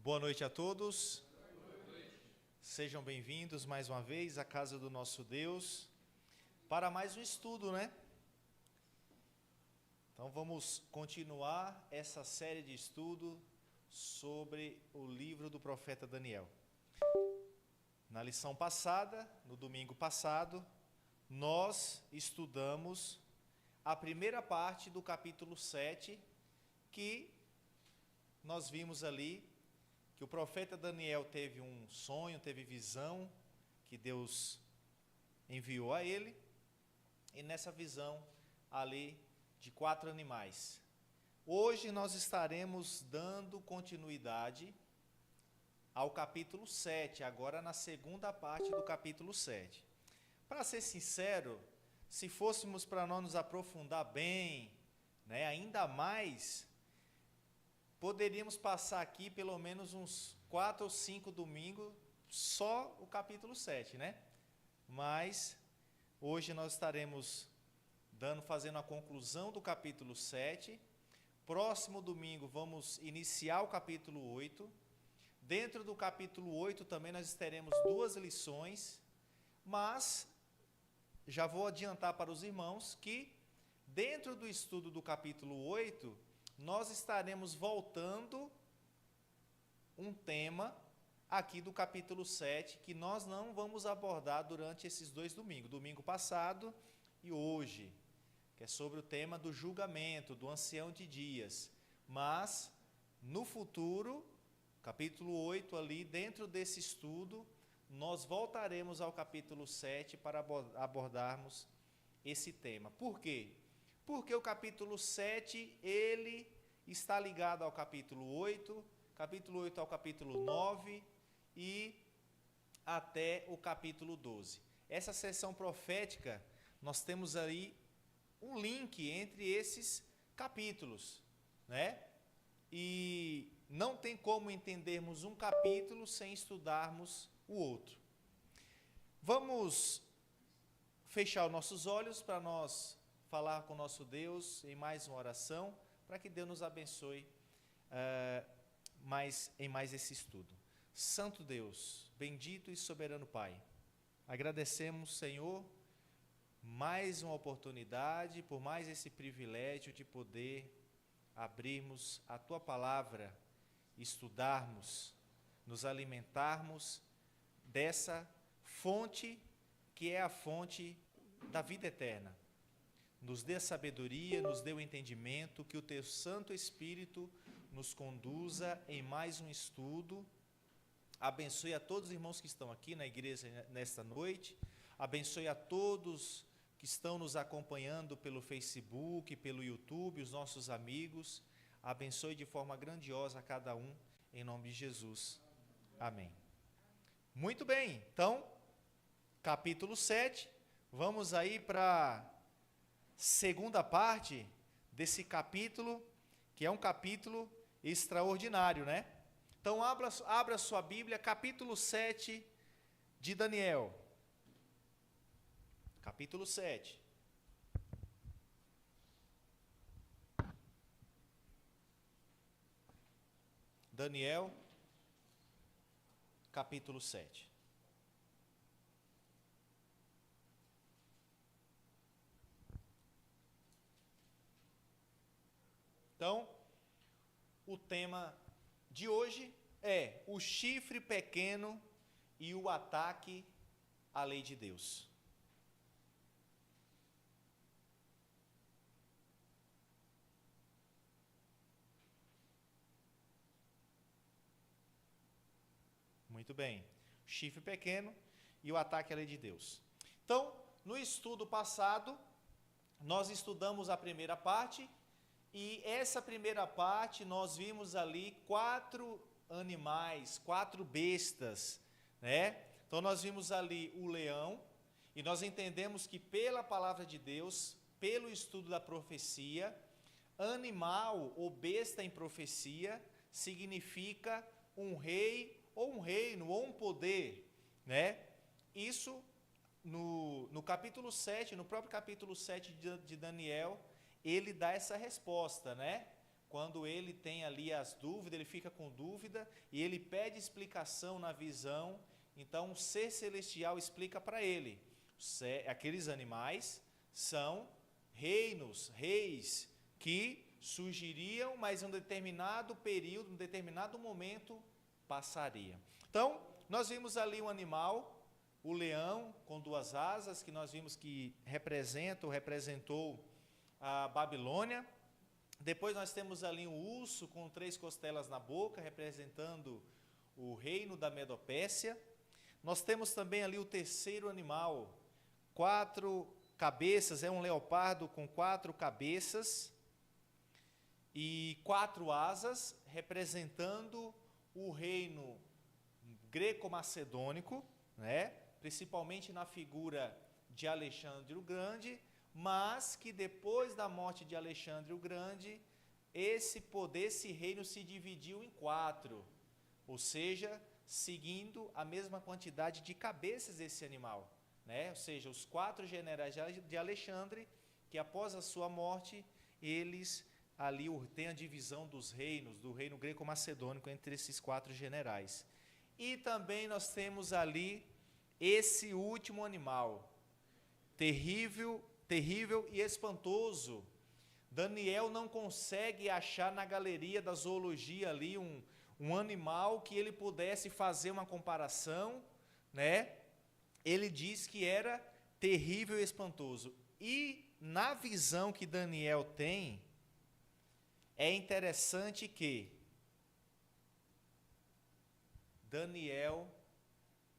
Boa noite a todos. Sejam bem-vindos mais uma vez à casa do nosso Deus para mais um estudo, né? Então vamos continuar essa série de estudo sobre o livro do profeta Daniel. Na lição passada, no domingo passado, nós estudamos a primeira parte do capítulo 7, que nós vimos ali que o profeta Daniel teve um sonho, teve visão que Deus enviou a ele, e nessa visão ali de 4 animais. Hoje nós estaremos dando continuidade ao capítulo 7, agora na segunda parte do capítulo 7. Para ser sincero, se fôssemos para nós nos aprofundar bem, né, ainda mais, poderíamos passar aqui pelo menos uns 4 ou 5 domingos, só o capítulo 7, né? Mas hoje nós estaremos fazendo a conclusão do capítulo 7. Próximo domingo vamos iniciar o capítulo 8. Dentro do capítulo 8 também nós teremos 2 lições, mas já vou adiantar para os irmãos que dentro do estudo do capítulo 8, nós estaremos voltando um tema aqui do capítulo 7, que nós não vamos abordar durante esses 2 domingos, domingo passado e hoje, que é sobre o tema do julgamento, do ancião de dias. Mas, no futuro, capítulo 8 ali, dentro desse estudo, nós voltaremos ao capítulo 7 para abordarmos esse tema. Por quê? Porque o capítulo 7, ele está ligado ao capítulo 8 ao capítulo 9 e até o capítulo 12. Essa sessão profética, nós temos aí um link entre esses capítulos, né? E não tem como entendermos um capítulo sem estudarmos o outro. Vamos fechar os nossos olhos para nós falar com o nosso Deus em mais uma oração, para que Deus nos abençoe em mais esse estudo. Santo Deus, bendito e soberano Pai, agradecemos, Senhor, mais uma oportunidade, por mais esse privilégio de poder abrirmos a Tua palavra, estudarmos, nos alimentarmos dessa fonte que é a fonte da vida eterna. Nos dê sabedoria, nos dê o entendimento, que o Teu Santo Espírito nos conduza em mais um estudo. Abençoe a todos os irmãos que estão aqui na igreja nesta noite, abençoe a todos que estão nos acompanhando pelo Facebook, pelo YouTube, os nossos amigos, abençoe de forma grandiosa a cada um, em nome de Jesus. Amém. Muito bem, então, capítulo 7, vamos aí para segunda parte desse capítulo, que é um capítulo extraordinário, né? Então, abra sua Bíblia, capítulo 7 de Daniel. Capítulo 7. Daniel, capítulo 7. Então, o tema de hoje é o chifre pequeno e o ataque à lei de Deus. Muito bem. O chifre pequeno e o ataque à lei de Deus. Então, no estudo passado, nós estudamos a primeira parte. E essa primeira parte, nós vimos ali 4 animais, 4 bestas, né? Então, nós vimos ali o leão, e nós entendemos que pela palavra de Deus, pelo estudo da profecia, animal ou besta em profecia significa um rei, ou um reino, ou um poder, né? Isso, no capítulo 7, no próprio capítulo 7 de Daniel, ele dá essa resposta, né? quando ele tem ali as dúvidas, ele fica com dúvida e ele pede explicação na visão. Então, o ser celestial explica para ele. Aqueles animais são reinos, reis, que surgiriam, mas em um determinado período, em um determinado momento, passaria. Então, nós vimos ali um animal, o leão com 2 asas, que nós vimos que representou a Babilônia. Depois nós temos ali um urso com 3 costelas na boca, representando o reino da Medopécia. Nós temos também ali o terceiro animal, 4 cabeças, é um leopardo com 4 cabeças e 4 asas, representando o reino greco-macedônico, né? Principalmente na figura de Alexandre o Grande, mas que depois da morte de Alexandre o Grande, esse reino se dividiu em 4, ou seja, seguindo a mesma quantidade de cabeças desse animal, né? Ou seja, os 4 generais de Alexandre, que após a sua morte, eles ali têm a divisão dos reinos, do reino greco-macedônico entre esses 4 generais. E também nós temos ali esse último animal, terrível e espantoso. Daniel não consegue achar na galeria da zoologia ali um animal que ele pudesse fazer uma comparação, né? Ele diz que era terrível e espantoso. E na visão que Daniel tem, é interessante que Daniel,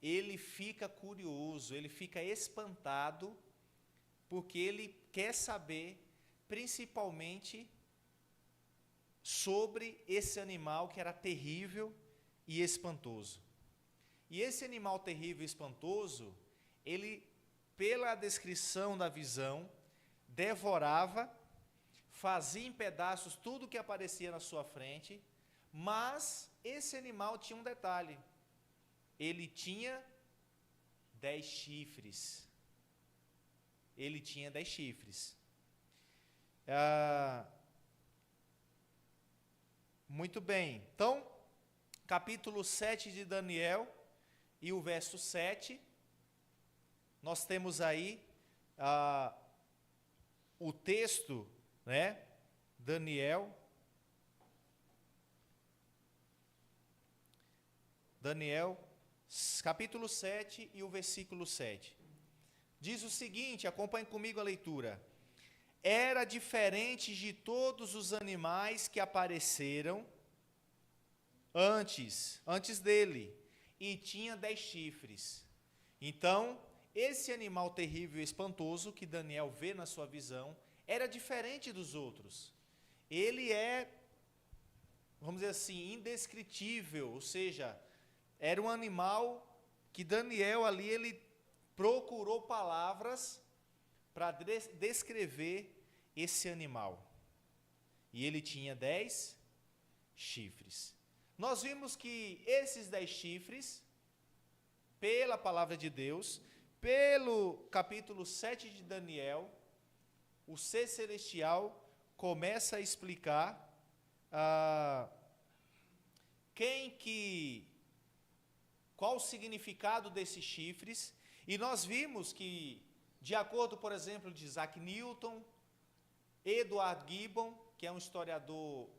ele fica curioso, ele fica espantado, porque ele quer saber, principalmente, sobre esse animal que era terrível e espantoso. E esse animal terrível e espantoso, ele, pela descrição da visão, devorava, fazia em pedaços tudo que aparecia na sua frente, mas esse animal tinha um detalhe: ele tinha 10 chifres. Ele tinha 10 chifres. Muito bem. Então, capítulo 7 de Daniel e o verso 7, nós temos aí o texto, né? Daniel, capítulo 7 e o versículo 7. Diz o seguinte, acompanhe comigo a leitura. Era diferente de todos os animais que apareceram antes dele, e tinha 10 chifres. Então, esse animal terrível e espantoso que Daniel vê na sua visão, era diferente dos outros. Ele é, vamos dizer assim, indescritível, ou seja, era um animal que Daniel ali, ele procurou palavras para descrever esse animal. E ele tinha 10 chifres. Nós vimos que esses 10 chifres, pela palavra de Deus, pelo capítulo 7 de Daniel, o ser celestial começa a explicar qual o significado desses chifres. E nós vimos que, de acordo, por exemplo, de Isaac Newton, Edward Gibbon, que é um historiador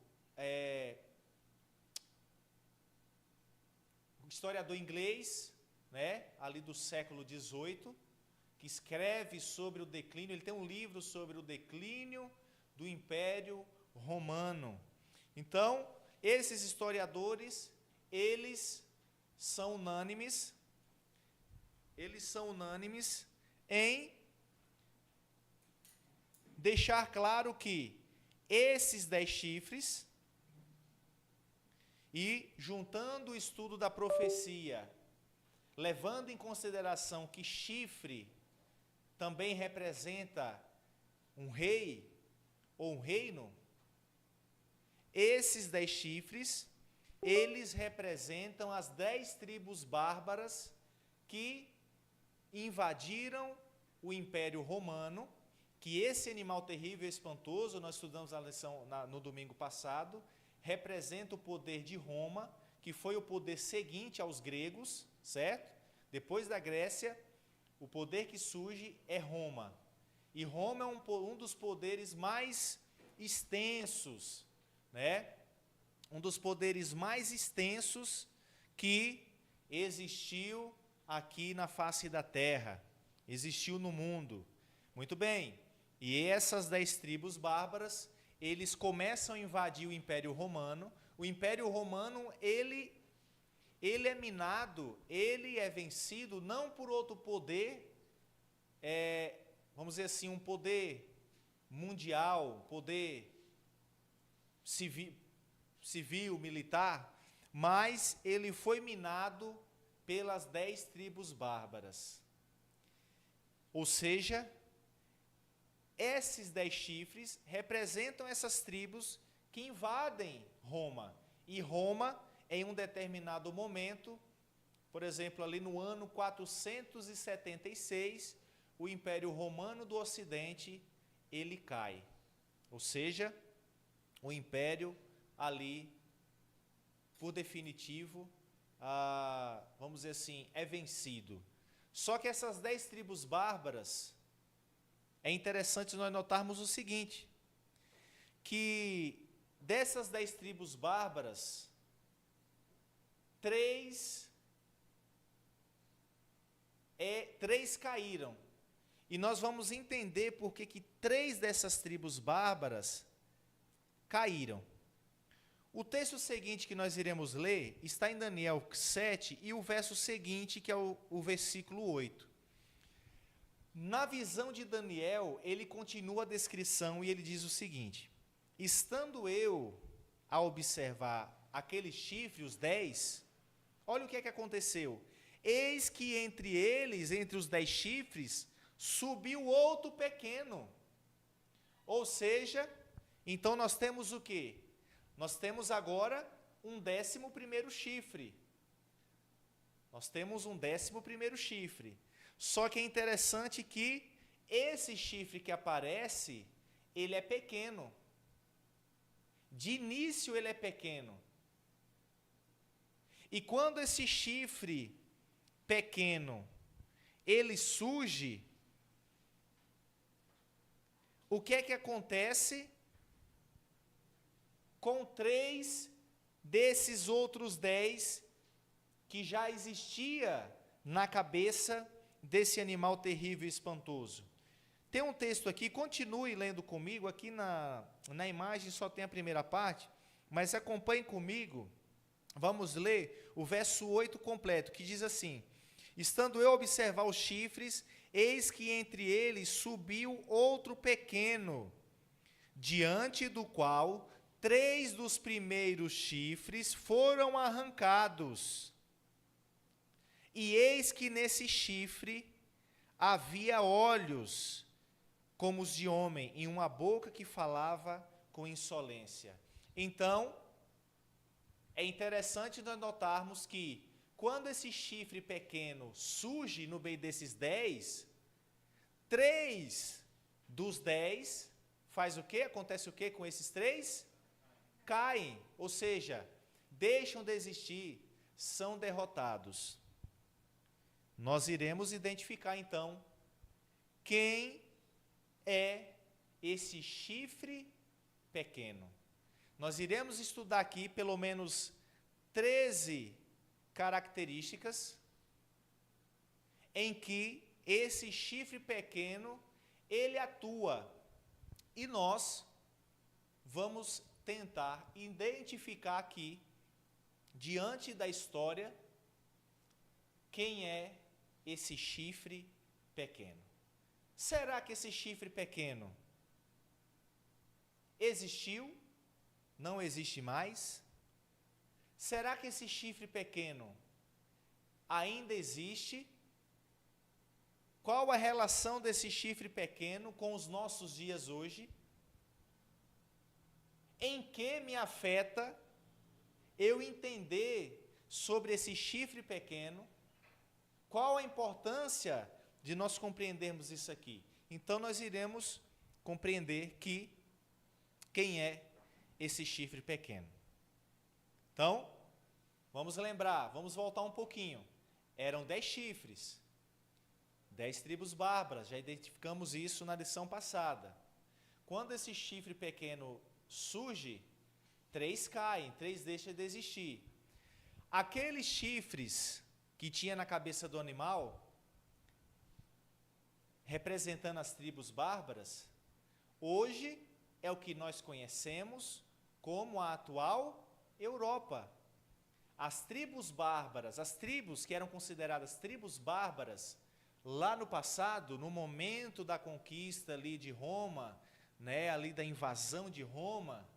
inglês, né, ali do século XVIII, que escreve sobre o declínio, ele tem um livro sobre o declínio do Império Romano. Então, esses historiadores, eles são unânimes em deixar claro que esses 10 chifres, e juntando o estudo da profecia, levando em consideração que chifre também representa um rei ou um reino, esses 10 chifres, eles representam as 10 tribos bárbaras que invadiram o Império Romano que esse animal terrível e espantoso, nós estudamos no domingo passado, representa o poder de Roma, que foi o poder seguinte aos gregos, certo? Depois da Grécia, o poder que surge é Roma. E Roma é um dos poderes mais extensos, né? Um dos poderes mais extensos que existiu aqui na face da terra, existiu no mundo. Muito bem, e essas 10 tribos bárbaras, eles começam a invadir o Império Romano. O Império Romano, ele é minado, ele é vencido não por outro poder, vamos dizer assim, um poder mundial, poder civil, militar, mas ele foi minado pelas 10 tribos bárbaras. Ou seja, esses 10 chifres representam essas tribos que invadem Roma. E Roma, em um determinado momento, por exemplo, ali no ano 476, o Império Romano do Ocidente, ele cai. Ou seja, o Império ali, por definitivo, vamos dizer assim, é vencido. Só que essas 10 tribos bárbaras, é interessante nós notarmos o seguinte, que dessas 10 tribos bárbaras, 3 caíram. E nós vamos entender por que 3 dessas tribos bárbaras caíram. O texto seguinte que nós iremos ler está em Daniel 7 e o verso seguinte, que é o versículo 8. Na visão de Daniel, ele continua a descrição e ele diz o seguinte: estando eu a observar aqueles chifres, os 10, olha o que é que aconteceu. Eis que entre eles, entre os 10 chifres, subiu outro pequeno. Ou seja, então nós temos o quê? Nós temos agora um 11º chifre. Nós temos um 11º chifre. Só que é interessante que esse chifre que aparece, ele é pequeno. De início ele é pequeno. E quando esse chifre pequeno, ele surge, o que é que acontece com 3 desses outros 10 que já existia na cabeça desse animal terrível e espantoso? Tem um texto aqui, continue lendo comigo, aqui na imagem só tem a primeira parte, mas acompanhe comigo, vamos ler o verso 8 completo, que diz assim: estando eu a observar os chifres, eis que entre eles subiu outro pequeno, diante do qual 3 dos primeiros chifres foram arrancados. E eis que nesse chifre havia olhos como os de homem, e uma boca que falava com insolência. Então, é interessante nós notarmos que, quando esse chifre pequeno surge no meio desses 10, 3 dos 10 faz o quê? Acontece o quê com esses 3? Caem, ou seja, deixam de existir, são derrotados. Nós iremos identificar então quem é esse chifre pequeno. Nós iremos estudar aqui pelo menos 13 características em que esse chifre pequeno ele atua, e nós vamos tentar identificar aqui, diante da história, quem é esse chifre pequeno. Será que esse chifre pequeno existiu? Não existe mais? Será que esse chifre pequeno ainda existe? Qual a relação desse chifre pequeno com os nossos dias hoje? Em que me afeta eu entender sobre esse chifre pequeno? Qual a importância de nós compreendermos isso aqui? Então nós iremos compreender quem é esse chifre pequeno. Então, vamos lembrar, vamos voltar um pouquinho. Eram 10 chifres, 10 tribos bárbaras, já identificamos isso na lição passada. Quando esse chifre pequeno surge, 3 caem, 3 deixam de existir. Aqueles chifres que tinha na cabeça do animal, representando as tribos bárbaras, hoje é o que nós conhecemos como a atual Europa. As tribos bárbaras, as tribos que eram consideradas tribos bárbaras, lá no passado, no momento da conquista ali de Roma, ali da invasão de Roma,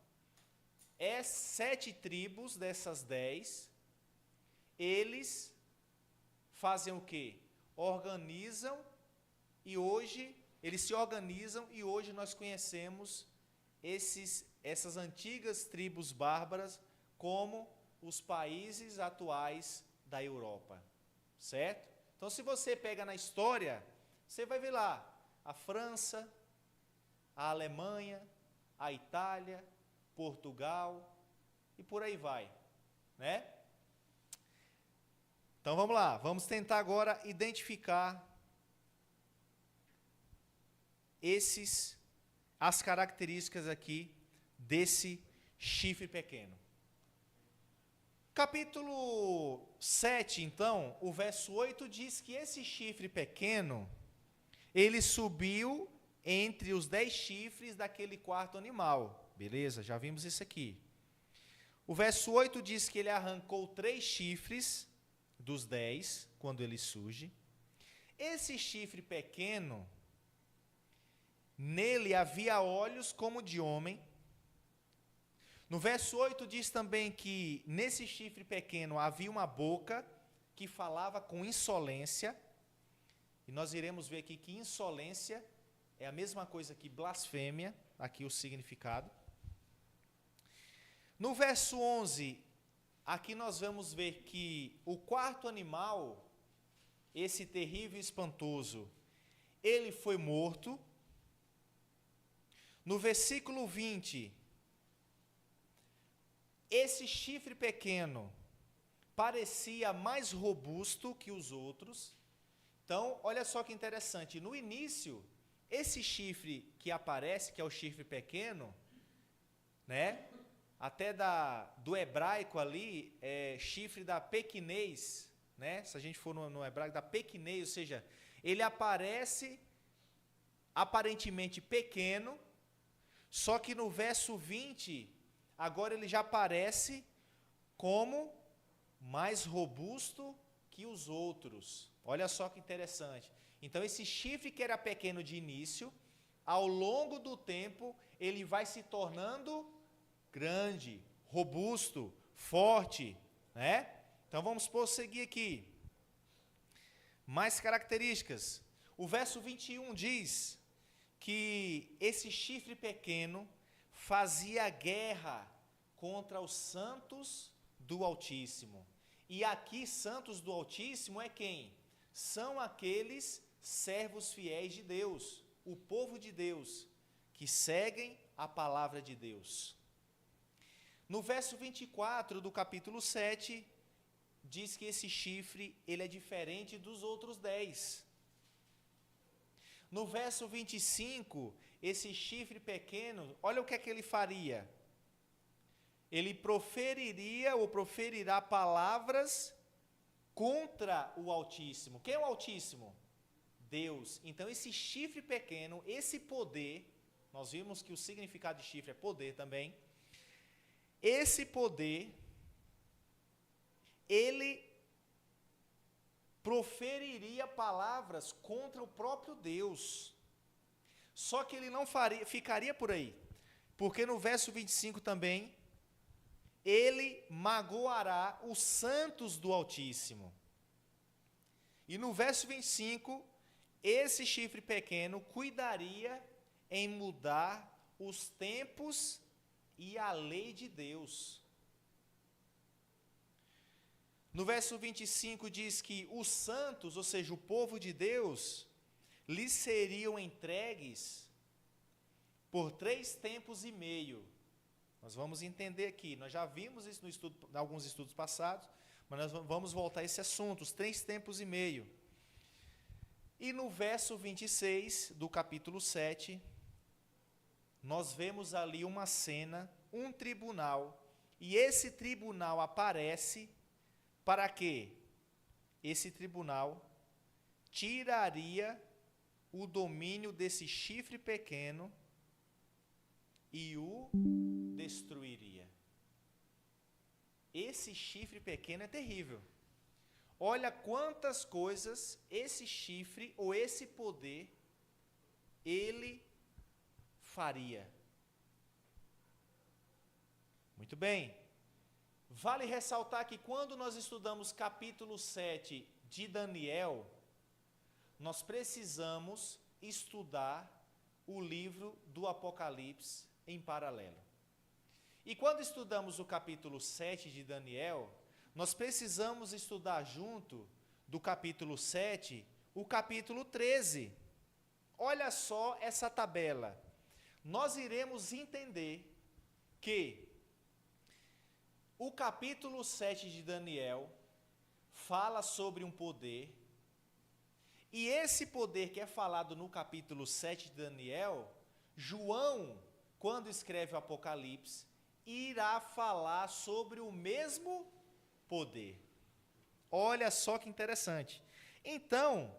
7 tribos dessas 10, eles fazem o quê? Eles se organizam e hoje nós conhecemos essas antigas tribos bárbaras como os países atuais da Europa, certo? Então, se você pega na história, você vai ver lá a França, a Alemanha, a Itália, Portugal e por aí vai, né? Então, vamos lá, vamos tentar agora identificar as características aqui desse chifre pequeno. Capítulo 7, então, o verso 8 diz que esse chifre pequeno, ele subiu entre os 10 chifres daquele quarto animal. Beleza? Já vimos isso aqui. O verso 8 diz que ele arrancou 3 chifres dos 10, quando ele surge. Esse chifre pequeno, nele havia olhos como de homem. No verso 8 diz também que nesse chifre pequeno havia uma boca que falava com insolência. E nós iremos ver aqui que insolência é a mesma coisa que blasfêmia, aqui o significado. No verso 11, aqui nós vamos ver que o quarto animal, esse terrível e espantoso, ele foi morto. No versículo 20, esse chifre pequeno parecia mais robusto que os outros. Então, olha só que interessante, no início, esse chifre que aparece, que é o chifre pequeno, até do hebraico ali, chifre da pequinez, se a gente for no hebraico, da pequinez, ou seja, ele aparece aparentemente pequeno, só que no verso 20, agora ele já aparece como mais robusto que os outros. Olha só que interessante. Então, esse chifre que era pequeno de início, ao longo do tempo, ele vai se tornando grande, robusto, forte, Então, vamos prosseguir aqui. Mais características. O verso 21 diz que esse chifre pequeno fazia guerra contra os santos do Altíssimo. E aqui, santos do Altíssimo é quem? São aqueles servos fiéis de Deus, o povo de Deus, que seguem a palavra de Deus. No verso 24 do capítulo 7, diz que esse chifre, ele é diferente dos outros 10. No verso 25, esse chifre pequeno, olha o que é que ele faria. Ele proferirá palavras contra o Altíssimo. Quem é o Altíssimo? Deus. Então, esse chifre pequeno, esse poder, nós vimos que o significado de chifre é poder também. Esse poder, ele proferiria palavras contra o próprio Deus. Só que ele não ficaria por aí, porque no verso 25 também, ele magoará os santos do Altíssimo. E no verso 25, esse chifre pequeno cuidaria em mudar os tempos e a lei de Deus. No verso 25 diz que os santos, ou seja, o povo de Deus, lhes seriam entregues por 3 tempos e meio. Nós vamos entender aqui, nós já vimos isso em alguns estudos passados, mas nós vamos voltar a esse assunto, os 3 tempos e meio. E no verso 26 do capítulo 7, nós vemos ali uma cena, um tribunal, e esse tribunal aparece para quê? Esse tribunal tiraria o domínio desse chifre pequeno e o destruiria. Esse chifre pequeno é terrível. Olha quantas coisas esse chifre ou esse poder ele faria. Muito bem. Vale ressaltar que quando nós estudamos capítulo 7 de Daniel, nós precisamos estudar o livro do Apocalipse em paralelo. E quando estudamos o capítulo 7 de Daniel, nós precisamos estudar junto do capítulo 7, o capítulo 13. Olha só essa tabela. Nós iremos entender que o capítulo 7 de Daniel fala sobre um poder, e esse poder que é falado no capítulo 7 de Daniel, João, quando escreve o Apocalipse, irá falar sobre o mesmo poder. Olha só que interessante. Então,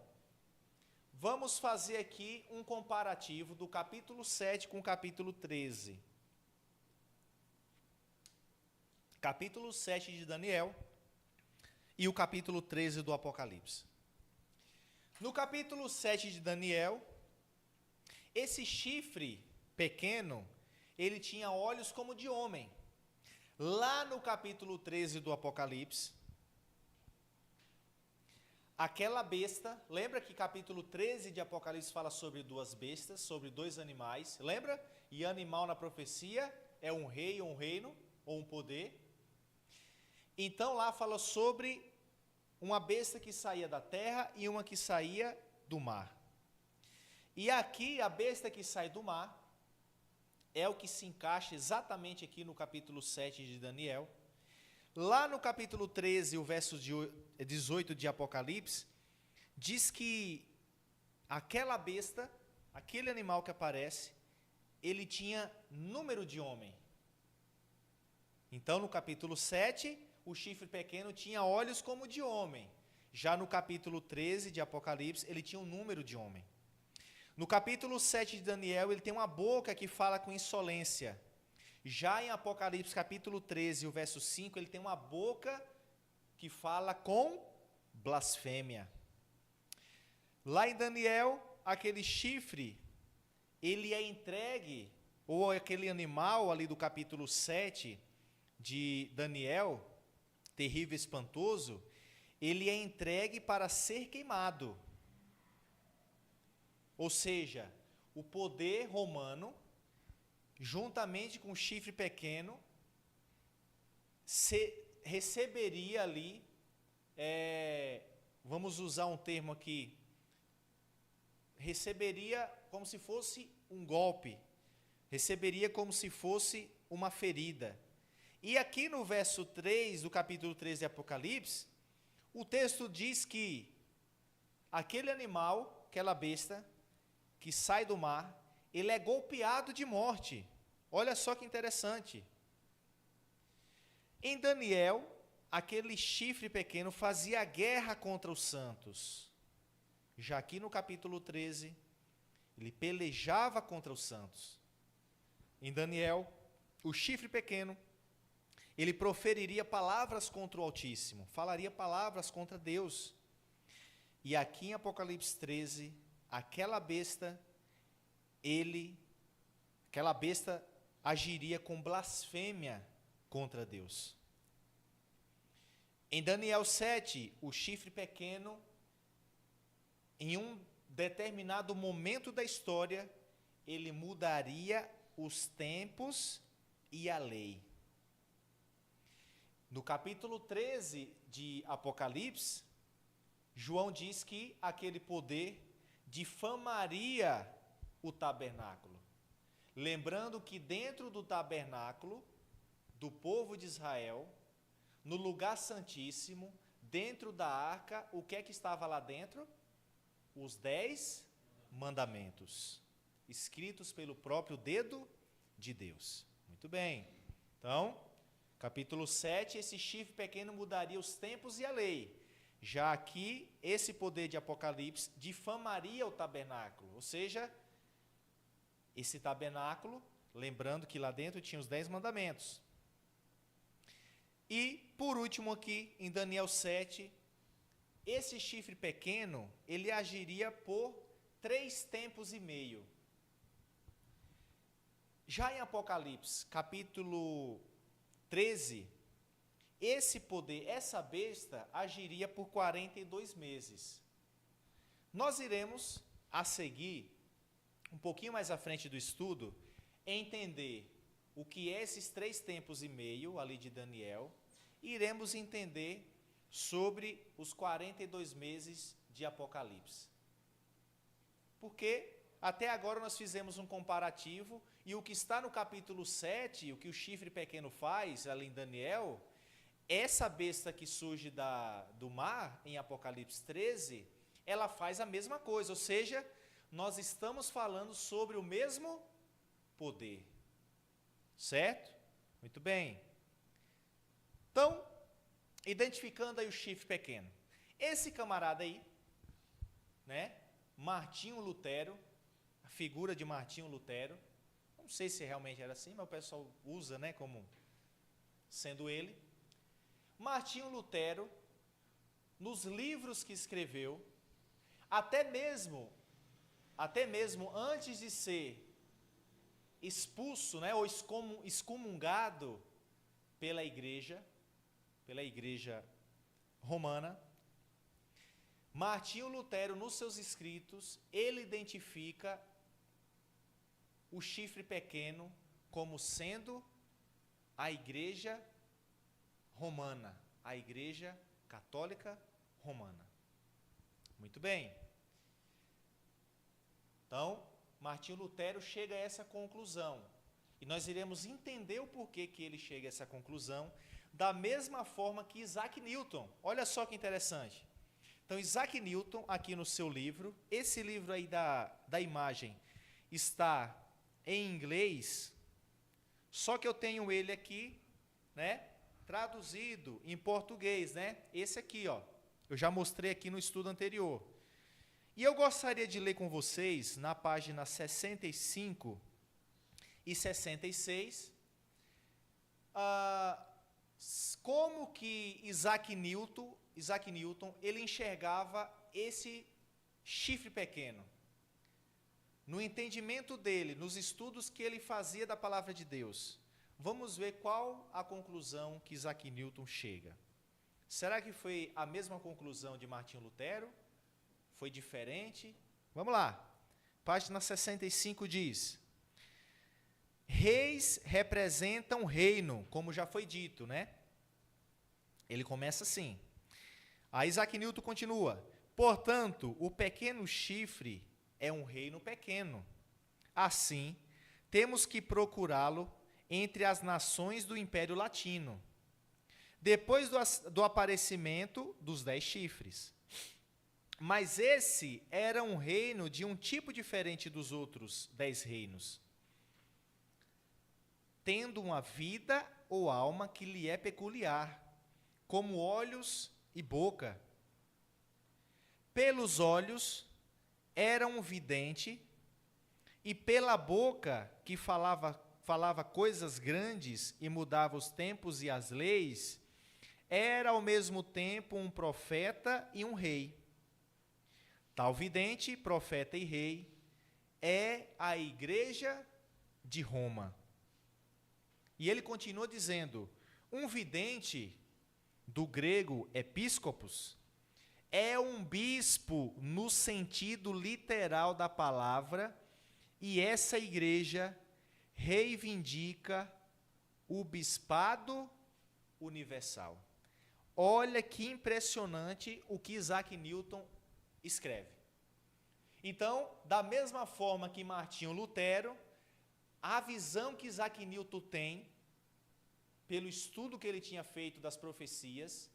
vamos fazer aqui um comparativo do capítulo 7 com o capítulo 13. Capítulo 7 de Daniel e o capítulo 13 do Apocalipse. No capítulo 7 de Daniel, esse chifre pequeno, ele tinha olhos como de homem. Lá no capítulo 13 do Apocalipse, aquela besta, lembra que capítulo 13 de Apocalipse fala sobre 2 bestas, sobre 2 animais, lembra? E animal na profecia é um rei ou um reino, ou um poder. Então lá fala sobre uma besta que saía da terra e uma que saía do mar. E aqui a besta que sai do mar é o que se encaixa exatamente aqui no capítulo 7 de Daniel. Lá no capítulo 13, o verso 18 de Apocalipse, diz que aquela besta, aquele animal que aparece, ele tinha número de homem. Então no capítulo 7, o chifre pequeno tinha olhos como de homem. Já no capítulo 13 de Apocalipse, ele tinha um número de homem. No capítulo 7 de Daniel, ele tem uma boca que fala com insolência. Já em Apocalipse, capítulo 13, o verso 5, ele tem uma boca que fala com blasfêmia. Lá em Daniel, aquele chifre, ele é entregue, ou aquele animal ali do capítulo 7 de Daniel, terrível e espantoso, ele é entregue para ser queimado. Ou seja, o poder romano, juntamente com o chifre pequeno, receberia ali, vamos usar um termo aqui, receberia como se fosse um golpe, receberia como se fosse uma ferida. E aqui no verso 3 do capítulo 13 de Apocalipse, o texto diz que aquele animal, aquela besta, que sai do mar, ele é golpeado de morte. Olha só que interessante. Em Daniel, aquele chifre pequeno fazia guerra contra os santos. Já aqui no capítulo 13, ele pelejava contra os santos. Em Daniel, o chifre pequeno, ele proferiria palavras contra o Altíssimo, falaria palavras contra Deus. E aqui em Apocalipse 13, aquela besta agiria com blasfêmia contra Deus. Em Daniel 7, o chifre pequeno, em um determinado momento da história, ele mudaria os tempos e a lei. No capítulo 13 de Apocalipse, João diz que aquele poder difamaria o tabernáculo. lembrando que dentro do tabernáculo do povo de Israel, no lugar santíssimo, dentro da arca, o que é que estava lá dentro? Os 10 mandamentos, escritos pelo próprio dedo de Deus. Muito bem. Então, capítulo 7, esse chifre pequeno mudaria os tempos e a lei. Já aqui, esse poder de Apocalipse difamaria o tabernáculo, ou seja, esse tabernáculo, lembrando que lá dentro tinha os 10 mandamentos. E, por último aqui, em Daniel 7, esse chifre pequeno, ele agiria por 3 tempos e meio. Já em Apocalipse, capítulo 13, esse poder, essa besta, agiria por 42 meses. Nós iremos, a seguir, um pouquinho mais à frente do estudo, entender o que é esses 3 tempos e meio, ali de Daniel, e iremos entender sobre os 42 meses de Apocalipse. Porque até agora nós fizemos um comparativo, e o que está no capítulo 7, o que o chifre pequeno faz, ali em Daniel, essa besta que surge do mar, em Apocalipse 13, ela faz a mesma coisa, ou seja, nós estamos falando sobre o mesmo poder. Certo? Muito bem. Então, identificando aí o chifre pequeno. Esse camarada aí, né, Martinho Lutero, a figura de Martinho Lutero, não sei se realmente era assim, mas o pessoal usa, né, como sendo ele. Martinho Lutero, nos livros que escreveu, até mesmo antes de ser expulso, né, ou excomungado pela igreja romana, Martinho Lutero, nos seus escritos, ele identifica o chifre pequeno como sendo a igreja romana, a igreja católica romana. Muito bem. Então, Martinho Lutero chega a essa conclusão. E nós iremos entender o porquê que ele chega a essa conclusão, da mesma forma que Isaac Newton. Olha só que interessante. Então, Isaac Newton, aqui no seu livro, esse livro aí da imagem está em inglês, só que eu tenho ele aqui, né, traduzido em português, né? Esse aqui, ó. Eu já mostrei aqui no estudo anterior. E eu gostaria de ler com vocês, na página 65 e 66, como que Isaac Newton, ele enxergava esse chifre pequeno. No entendimento dele, nos estudos que ele fazia da palavra de Deus. Vamos ver qual a conclusão que Isaac Newton chega. Será que foi a mesma conclusão de Martinho Lutero? Foi diferente? Vamos lá. Página 65 diz: reis representam reino, como já foi dito, né? Ele começa assim. Aí Isaac Newton continua: portanto, o pequeno chifre é um reino pequeno. Assim, temos que procurá-lo entre as nações do Império Latino, depois do aparecimento dos 10 chifres. Mas esse era um reino de um tipo diferente dos outros 10 reinos, tendo uma vida ou alma que lhe é peculiar, como olhos e boca. Pelos olhos era um vidente, e pela boca que falava coisas grandes e mudava os tempos e as leis, era ao mesmo tempo um profeta e um rei. Tal vidente, profeta e rei, é a igreja de Roma. E ele continua dizendo: um vidente, do grego episcopos, é um bispo no sentido literal da palavra, e essa igreja reivindica o bispado universal. Olha que impressionante o que Isaac Newton escreve. Então, da mesma forma que Martinho Lutero, a visão que Isaac Newton tem, pelo estudo que ele tinha feito das profecias,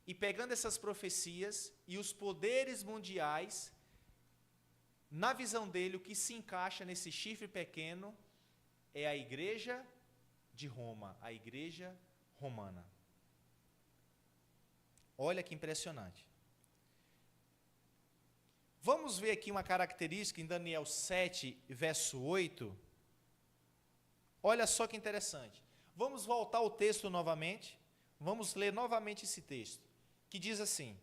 e pegando essas profecias e os poderes mundiais, na visão dele, o que se encaixa nesse chifre pequeno é a igreja de Roma, a igreja romana. Olha que impressionante. Vamos ver aqui uma característica em Daniel 7, verso 8. Olha só que interessante. Vamos voltar ao texto novamente. Vamos ler novamente esse texto, que diz assim: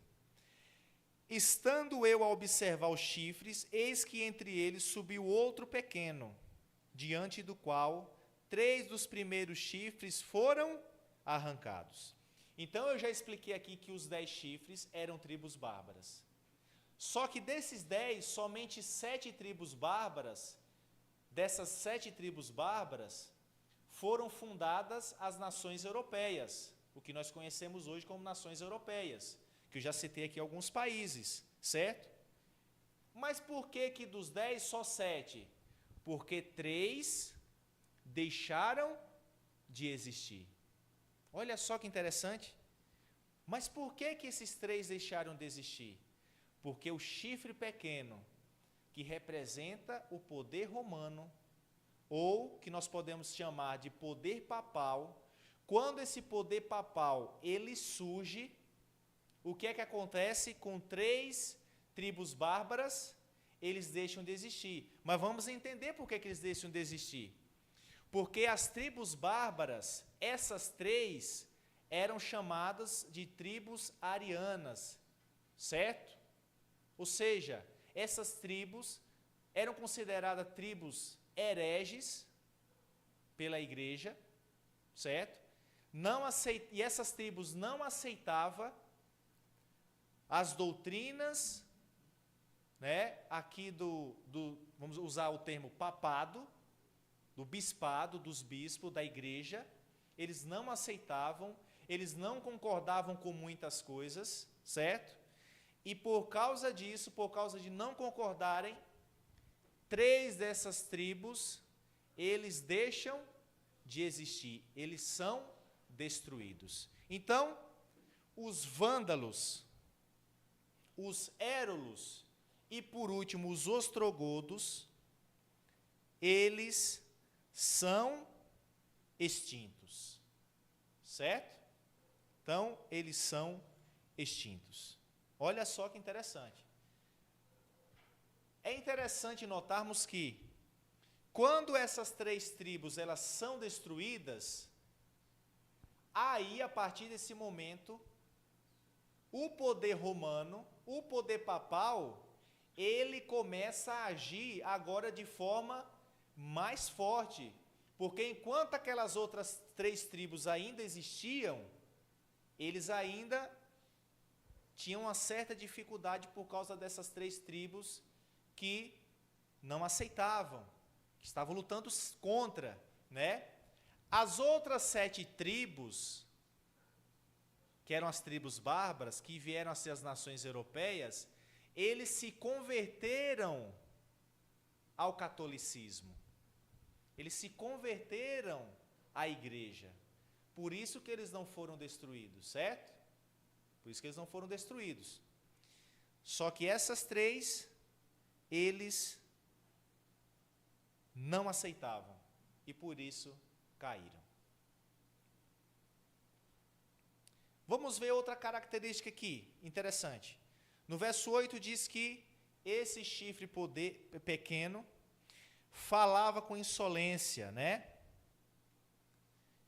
estando eu a observar os chifres, eis que entre eles subiu outro pequeno, diante do qual 3 dos primeiros chifres foram arrancados. Então eu já expliquei aqui que os 10 chifres eram tribos bárbaras. Só que desses 10, somente 7 tribos bárbaras, dessas 7 tribos bárbaras, foram fundadas as nações europeias, o que nós conhecemos hoje como nações europeias, que eu já citei aqui alguns países, certo? Mas por que dos 10 só 7? Porque 3 deixaram de existir. Olha só que interessante. Mas por que esses 3 deixaram de existir? Porque o chifre pequeno, que representa o poder romano, ou que nós podemos chamar de poder papal, quando esse poder papal ele surge, o que é que acontece com 3 tribos bárbaras? Eles deixam de existir. Mas vamos entender por que eles deixam de existir. Porque as tribos bárbaras, essas 3, eram chamadas de tribos arianas, certo? Ou seja, essas tribos eram consideradas tribos hereges pela igreja, certo? E essas tribos não aceitavam as doutrinas, né, aqui vamos usar o termo papado, do bispado, dos bispos, da igreja. Eles não aceitavam, eles não concordavam com muitas coisas, certo? E por causa disso, por causa de não concordarem, 3 dessas tribos, eles deixam de existir, eles são destruídos. Então, os vândalos, os érulos e, por último, os ostrogodos, eles são extintos, certo? Então, eles são extintos. Olha só que interessante. É interessante notarmos que, quando essas 3 tribos elas são destruídas, aí, a partir desse momento, o poder romano, o poder papal, ele começa a agir agora de forma mais forte, porque enquanto aquelas outras 3 tribos ainda existiam, eles ainda tinham uma certa dificuldade por causa dessas 3 tribos que não aceitavam, que estavam lutando contra, né? As outras 7 tribos, que eram as tribos bárbaras, que vieram a ser as nações europeias, eles se converteram ao catolicismo. Eles se converteram à igreja. Por isso que eles não foram destruídos, certo? Por isso que eles não foram destruídos. Só que essas 3, eles não aceitavam. E por isso caíram. Vamos ver outra característica aqui, interessante. No verso 8 diz que esse chifre pequeno falava com insolência, né?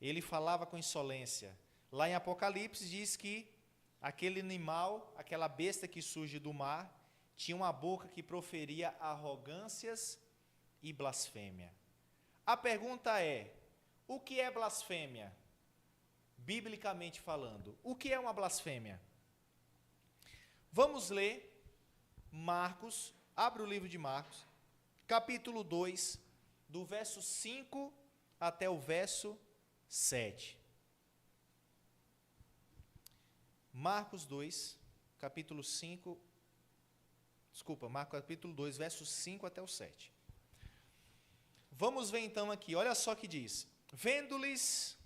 Ele falava com insolência. Lá em Apocalipse diz que aquele animal, aquela besta que surge do mar, tinha uma boca que proferia arrogâncias e blasfêmia. A pergunta é: o que é blasfêmia? Biblicamente falando, o que é uma blasfêmia? Vamos ler Marcos, abre o livro de Marcos, capítulo 2, do verso 5 até o verso 7. Marcos 2, capítulo 2, versos 5 até o 7. Vamos ver então aqui, olha só o que diz. Vendo-lhes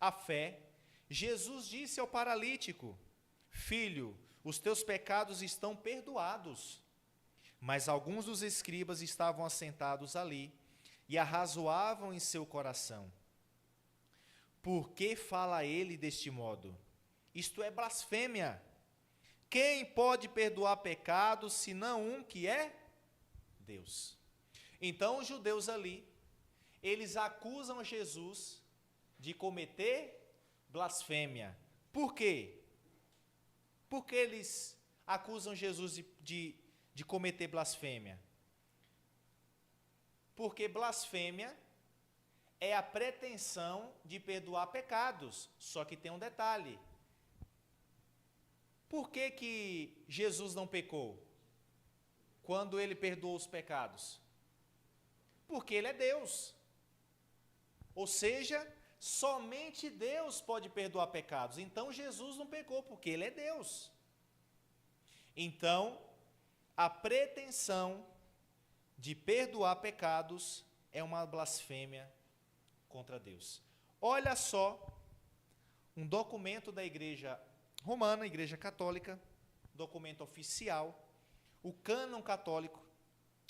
a fé, Jesus disse ao paralítico: Filho, os teus pecados estão perdoados. Mas alguns dos escribas estavam assentados ali e arrazoavam em seu coração: Por que fala ele deste modo? Isto é blasfêmia. Quem pode perdoar pecados, senão um que é Deus? Então os judeus ali, eles acusam Jesus de cometer blasfêmia. Por quê? Porque eles acusam Jesus de cometer blasfêmia? Porque blasfêmia é a pretensão de perdoar pecados, só que tem um detalhe. Por que Jesus não pecou quando ele perdoou os pecados? Porque ele é Deus. Ou seja, somente Deus pode perdoar pecados. Então Jesus não pecou porque ele é Deus. Então, a pretensão de perdoar pecados é uma blasfêmia contra Deus. Olha só um documento da Igreja Romana, Igreja Católica, documento oficial, o Cânon Católico,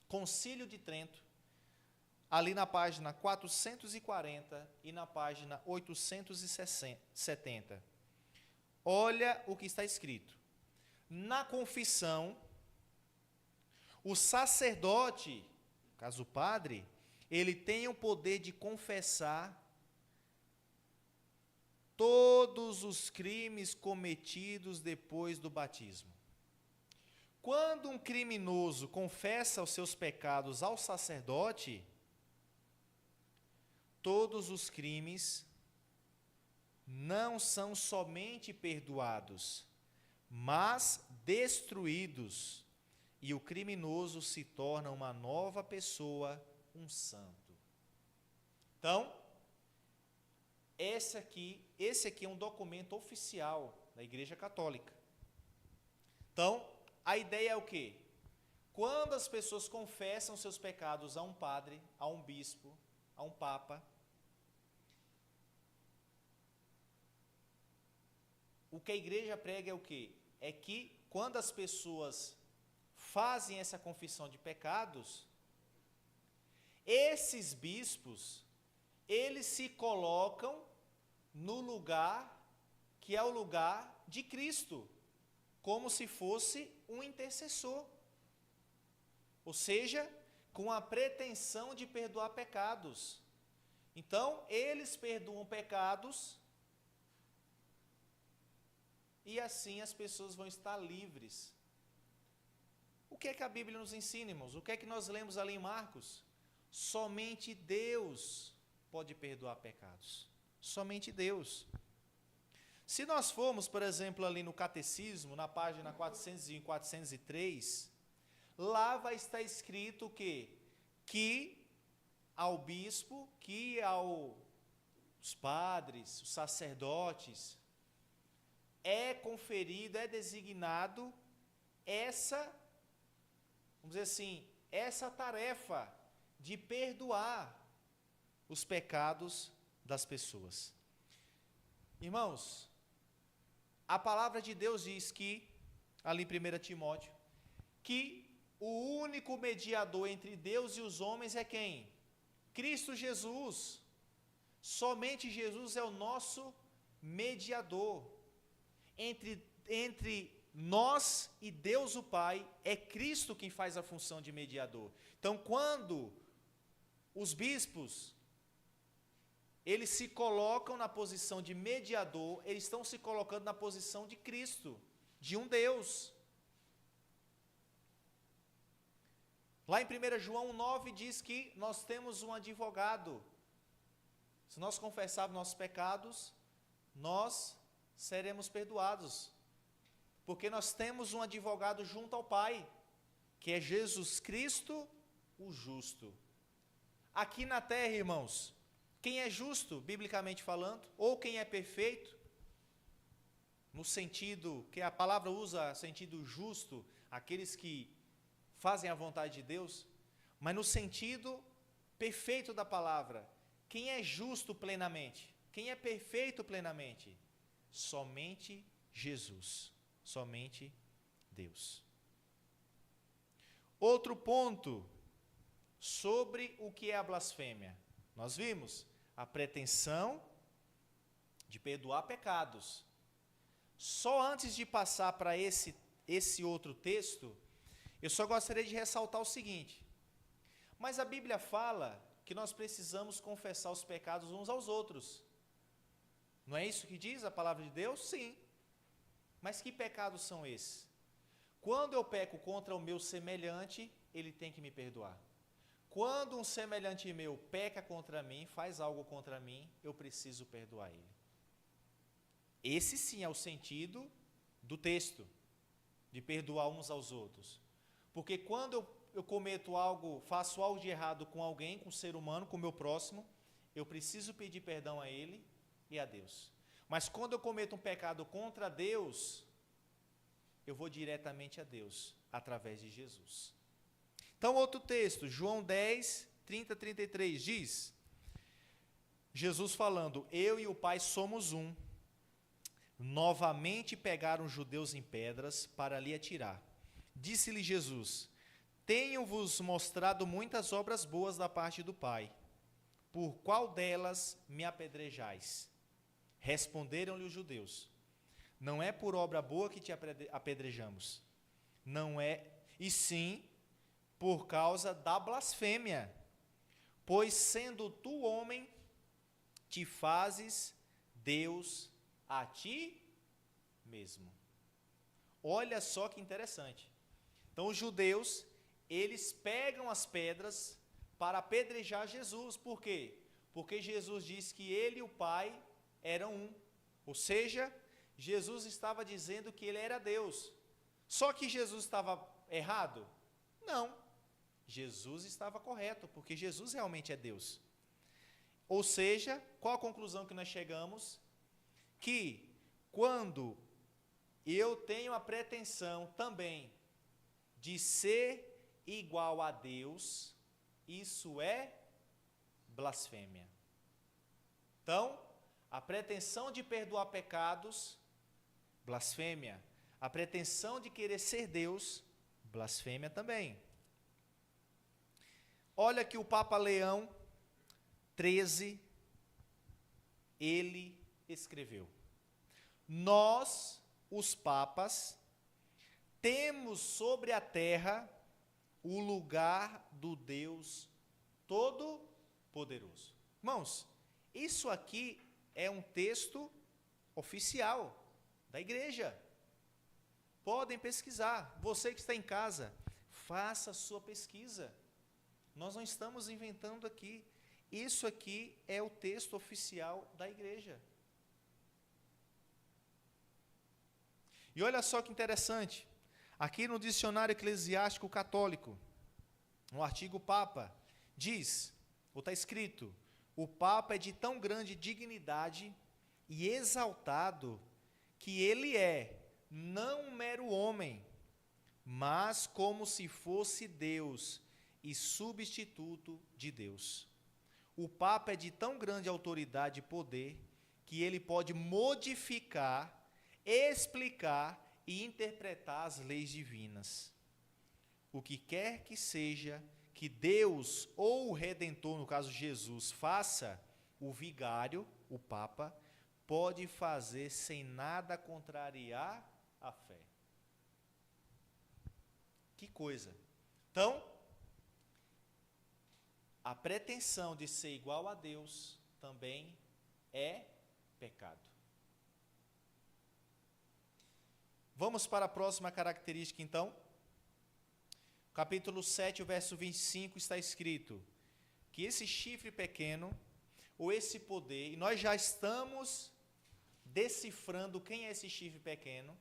Concílio de Trento, ali na página 440 e na página 870. Olha o que está escrito. Na confissão, o sacerdote, caso o padre, ele tem o poder de confessar todos os crimes cometidos depois do batismo. Quando um criminoso confessa os seus pecados ao sacerdote, todos os crimes não são somente perdoados, mas destruídos, e o criminoso se torna uma nova pessoa, um santo. Então, esse aqui é um documento oficial da Igreja Católica. Então, a ideia é o quê? Quando as pessoas confessam seus pecados a um padre, a um bispo, a um papa, o que a igreja prega é o quê? É que quando as pessoas fazem essa confissão de pecados, esses bispos, eles se colocam no lugar que é o lugar de Cristo, como se fosse um intercessor. Ou seja, com a pretensão de perdoar pecados. Então, eles perdoam pecados e assim as pessoas vão estar livres. O que é que a Bíblia nos ensina, irmãos? O que é que nós lemos ali em Marcos? Somente Deus pode perdoar pecados. Somente Deus. Se nós formos, por exemplo, ali no Catecismo, na página 401 e 403, lá vai estar escrito o quê? Que ao bispo, que aos padres, os sacerdotes, é conferido, é designado essa, vamos dizer assim, essa tarefa de perdoar os pecados das pessoas. Irmãos, a palavra de Deus diz que, ali em 1 Timóteo, que o único mediador entre Deus e os homens é quem? Cristo Jesus. Somente Jesus é o nosso mediador. Entre nós e Deus o Pai, é Cristo quem faz a função de mediador. Então, quando os bispos, eles se colocam na posição de mediador, eles estão se colocando na posição de Cristo, de um Deus. Lá em 1 João 9 diz que nós temos um advogado. Se nós confessarmos nossos pecados, nós seremos perdoados. Porque nós temos um advogado junto ao Pai, que é Jesus Cristo, o justo. Aqui na terra, irmãos, quem é justo, biblicamente falando, ou quem é perfeito, no sentido que a palavra usa, sentido justo, aqueles que fazem a vontade de Deus, mas no sentido perfeito da palavra. Quem é justo plenamente? Quem é perfeito plenamente? Somente Jesus. Somente Deus. Outro ponto sobre o que é a blasfêmia. Nós vimos a pretensão de perdoar pecados. Só antes de passar para esse outro texto, eu só gostaria de ressaltar o seguinte: mas a Bíblia fala que nós precisamos confessar os pecados uns aos outros. Não é isso que diz a palavra de Deus? Sim. Mas que pecados são esses? Quando eu peco contra o meu semelhante, ele tem que me perdoar. Quando um semelhante meu peca contra mim, faz algo contra mim, eu preciso perdoar ele. Esse sim é o sentido do texto, de perdoar uns aos outros. Porque quando eu cometo algo, faço algo de errado com alguém, com um ser humano, com o meu próximo, eu preciso pedir perdão a ele e a Deus. Mas quando eu cometo um pecado contra Deus, eu vou diretamente a Deus, através de Jesus. Então, outro texto, João 10, 30, 33, diz, Jesus falando, eu e o Pai somos um. Novamente pegaram os judeus em pedras para lhe atirar. Disse-lhe Jesus, tenho-vos mostrado muitas obras boas da parte do Pai. Por qual delas me apedrejais? Responderam-lhe os judeus, não é por obra boa que te apedrejamos, não é, e sim por causa da blasfêmia, pois sendo tu homem, te fazes Deus a ti mesmo. Olha só que interessante. Então os judeus, eles pegam as pedras para apedrejar Jesus. Por quê? Porque Jesus disse que ele e o Pai eram um. Ou seja, Jesus estava dizendo que ele era Deus. Só que Jesus estava errado? Não. Jesus estava correto, porque Jesus realmente é Deus. Ou seja, qual a conclusão que nós chegamos? Que quando eu tenho a pretensão também de ser igual a Deus, isso é blasfêmia. Então, a pretensão de perdoar pecados, blasfêmia. A pretensão de querer ser Deus, blasfêmia também. Olha que o Papa Leão XIII, ele escreveu, nós, os papas, temos sobre a terra o lugar do Deus Todo-Poderoso. Irmãos, isso aqui é um texto oficial da igreja. Podem pesquisar. Você que está em casa, faça a sua pesquisa. Nós não estamos inventando aqui. Isso aqui é o texto oficial da igreja. E olha só que interessante. Aqui no Dicionário Eclesiástico Católico, no artigo Papa, diz, ou está escrito, o Papa é de tão grande dignidade e exaltado que ele é não um mero homem, mas como se fosse Deus e substituto de Deus. O Papa é de tão grande autoridade e poder que ele pode modificar, explicar e interpretar as leis divinas. O que quer que seja que Deus ou o Redentor, no caso Jesus, faça, o vigário, o Papa, pode fazer sem nada contrariar a fé. Que coisa! Então, a pretensão de ser igual a Deus também é pecado. Vamos para a próxima característica, então. Capítulo 7, o verso 25, está escrito que esse chifre pequeno, ou esse poder, e nós já estamos decifrando quem é esse chifre pequeno,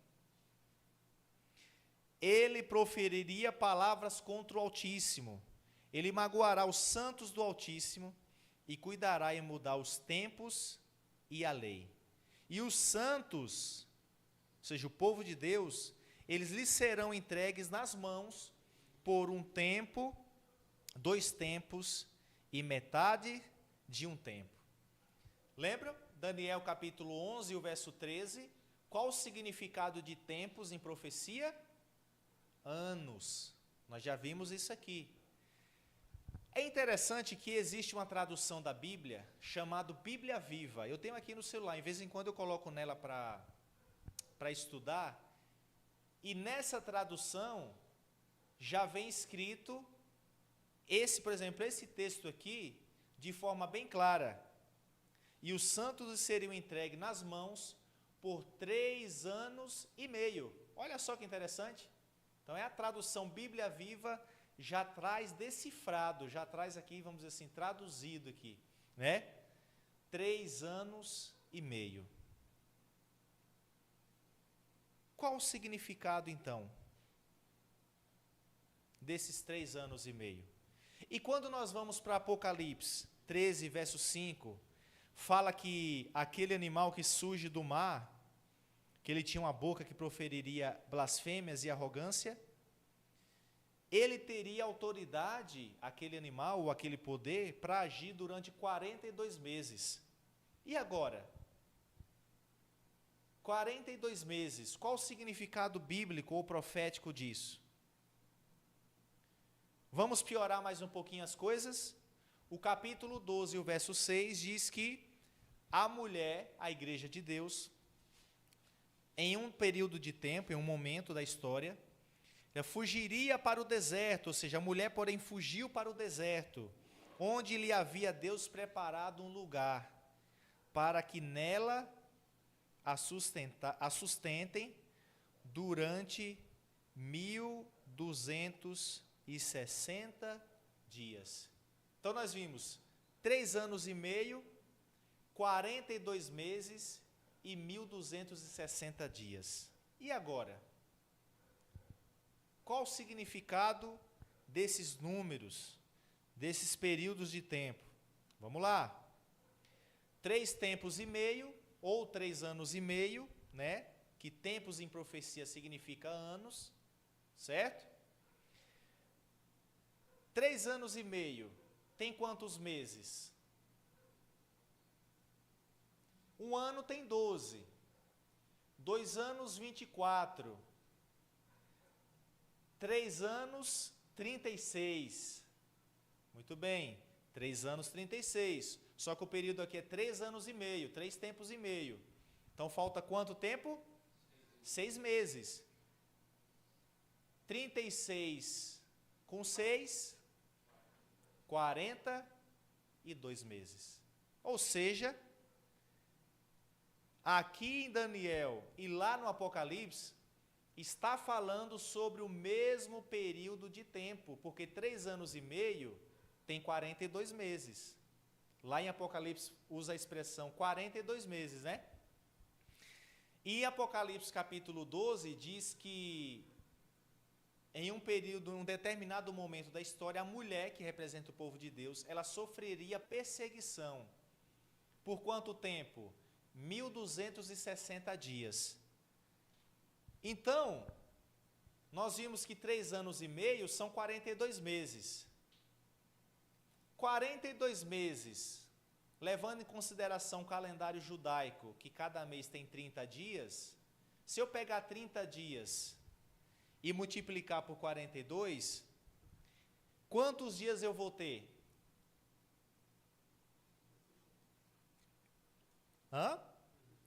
ele proferiria palavras contra o Altíssimo, ele magoará os santos do Altíssimo e cuidará em mudar os tempos e a lei. E os santos, ou seja, o povo de Deus, eles lhes serão entregues nas mãos por um tempo, 2 tempos e metade de um tempo. Lembra? Daniel capítulo 11, o verso 13. Qual o significado de tempos em profecia? Anos. Nós já vimos isso aqui. É interessante que existe uma tradução da Bíblia chamada Bíblia Viva. Eu tenho aqui no celular, em vez em quando eu coloco nela para estudar. E nessa tradução já vem escrito por exemplo, esse texto aqui, de forma bem clara. E os santos seriam entregues nas mãos por 3 anos e meio. Olha só que interessante. Então é a tradução Bíblia Viva, já traz decifrado, já traz aqui, vamos dizer assim, traduzido aqui, né? 3 anos e meio. Qual o significado, então, desses 3 anos e meio? E quando nós vamos para Apocalipse 13, verso 5, fala que aquele animal que surge do mar, que ele tinha uma boca que proferiria blasfêmias e arrogância, ele teria autoridade, aquele animal, ou aquele poder, para agir durante 42 meses. E agora? 42 meses, qual o significado bíblico ou profético disso? Vamos piorar mais um pouquinho as coisas? O capítulo 12, o verso 6, diz que a mulher, a igreja de Deus, em um período de tempo, em um momento da história, ela fugiria para o deserto, ou seja, a mulher, porém, fugiu para o deserto, onde lhe havia Deus preparado um lugar, para que nela a sustentem durante 1260 dias. Então nós vimos 3 anos e meio, 42 meses e 1260 dias. E agora? Qual o significado desses números, desses períodos de tempo? Vamos lá. 3 tempos e meio, ou 3 anos e meio, né? Que tempos em profecia significa anos, certo? 3 anos e meio, tem quantos meses? Um ano tem 12. 2 anos, 24. 3 anos, 36. Muito bem, 3 anos, 36. Só que o período aqui é 3 anos e meio, 3 tempos e meio. Então falta quanto tempo? 6 meses. 36 com 6, 42 meses. Ou seja, aqui em Daniel e lá no Apocalipse, está falando sobre o mesmo período de tempo, porque 3 anos e meio tem 42 meses. Lá em Apocalipse usa a expressão 42 meses, né? E Apocalipse capítulo 12 diz que em um período, em um determinado momento da história, a mulher que representa o povo de Deus, ela sofreria perseguição. Por quanto tempo? 1260 dias. Então, nós vimos que 3 anos e meio são 42 meses. 42 meses, levando em consideração o calendário judaico, que cada mês tem 30 dias, se eu pegar 30 dias e multiplicar por 42, quantos dias eu vou ter?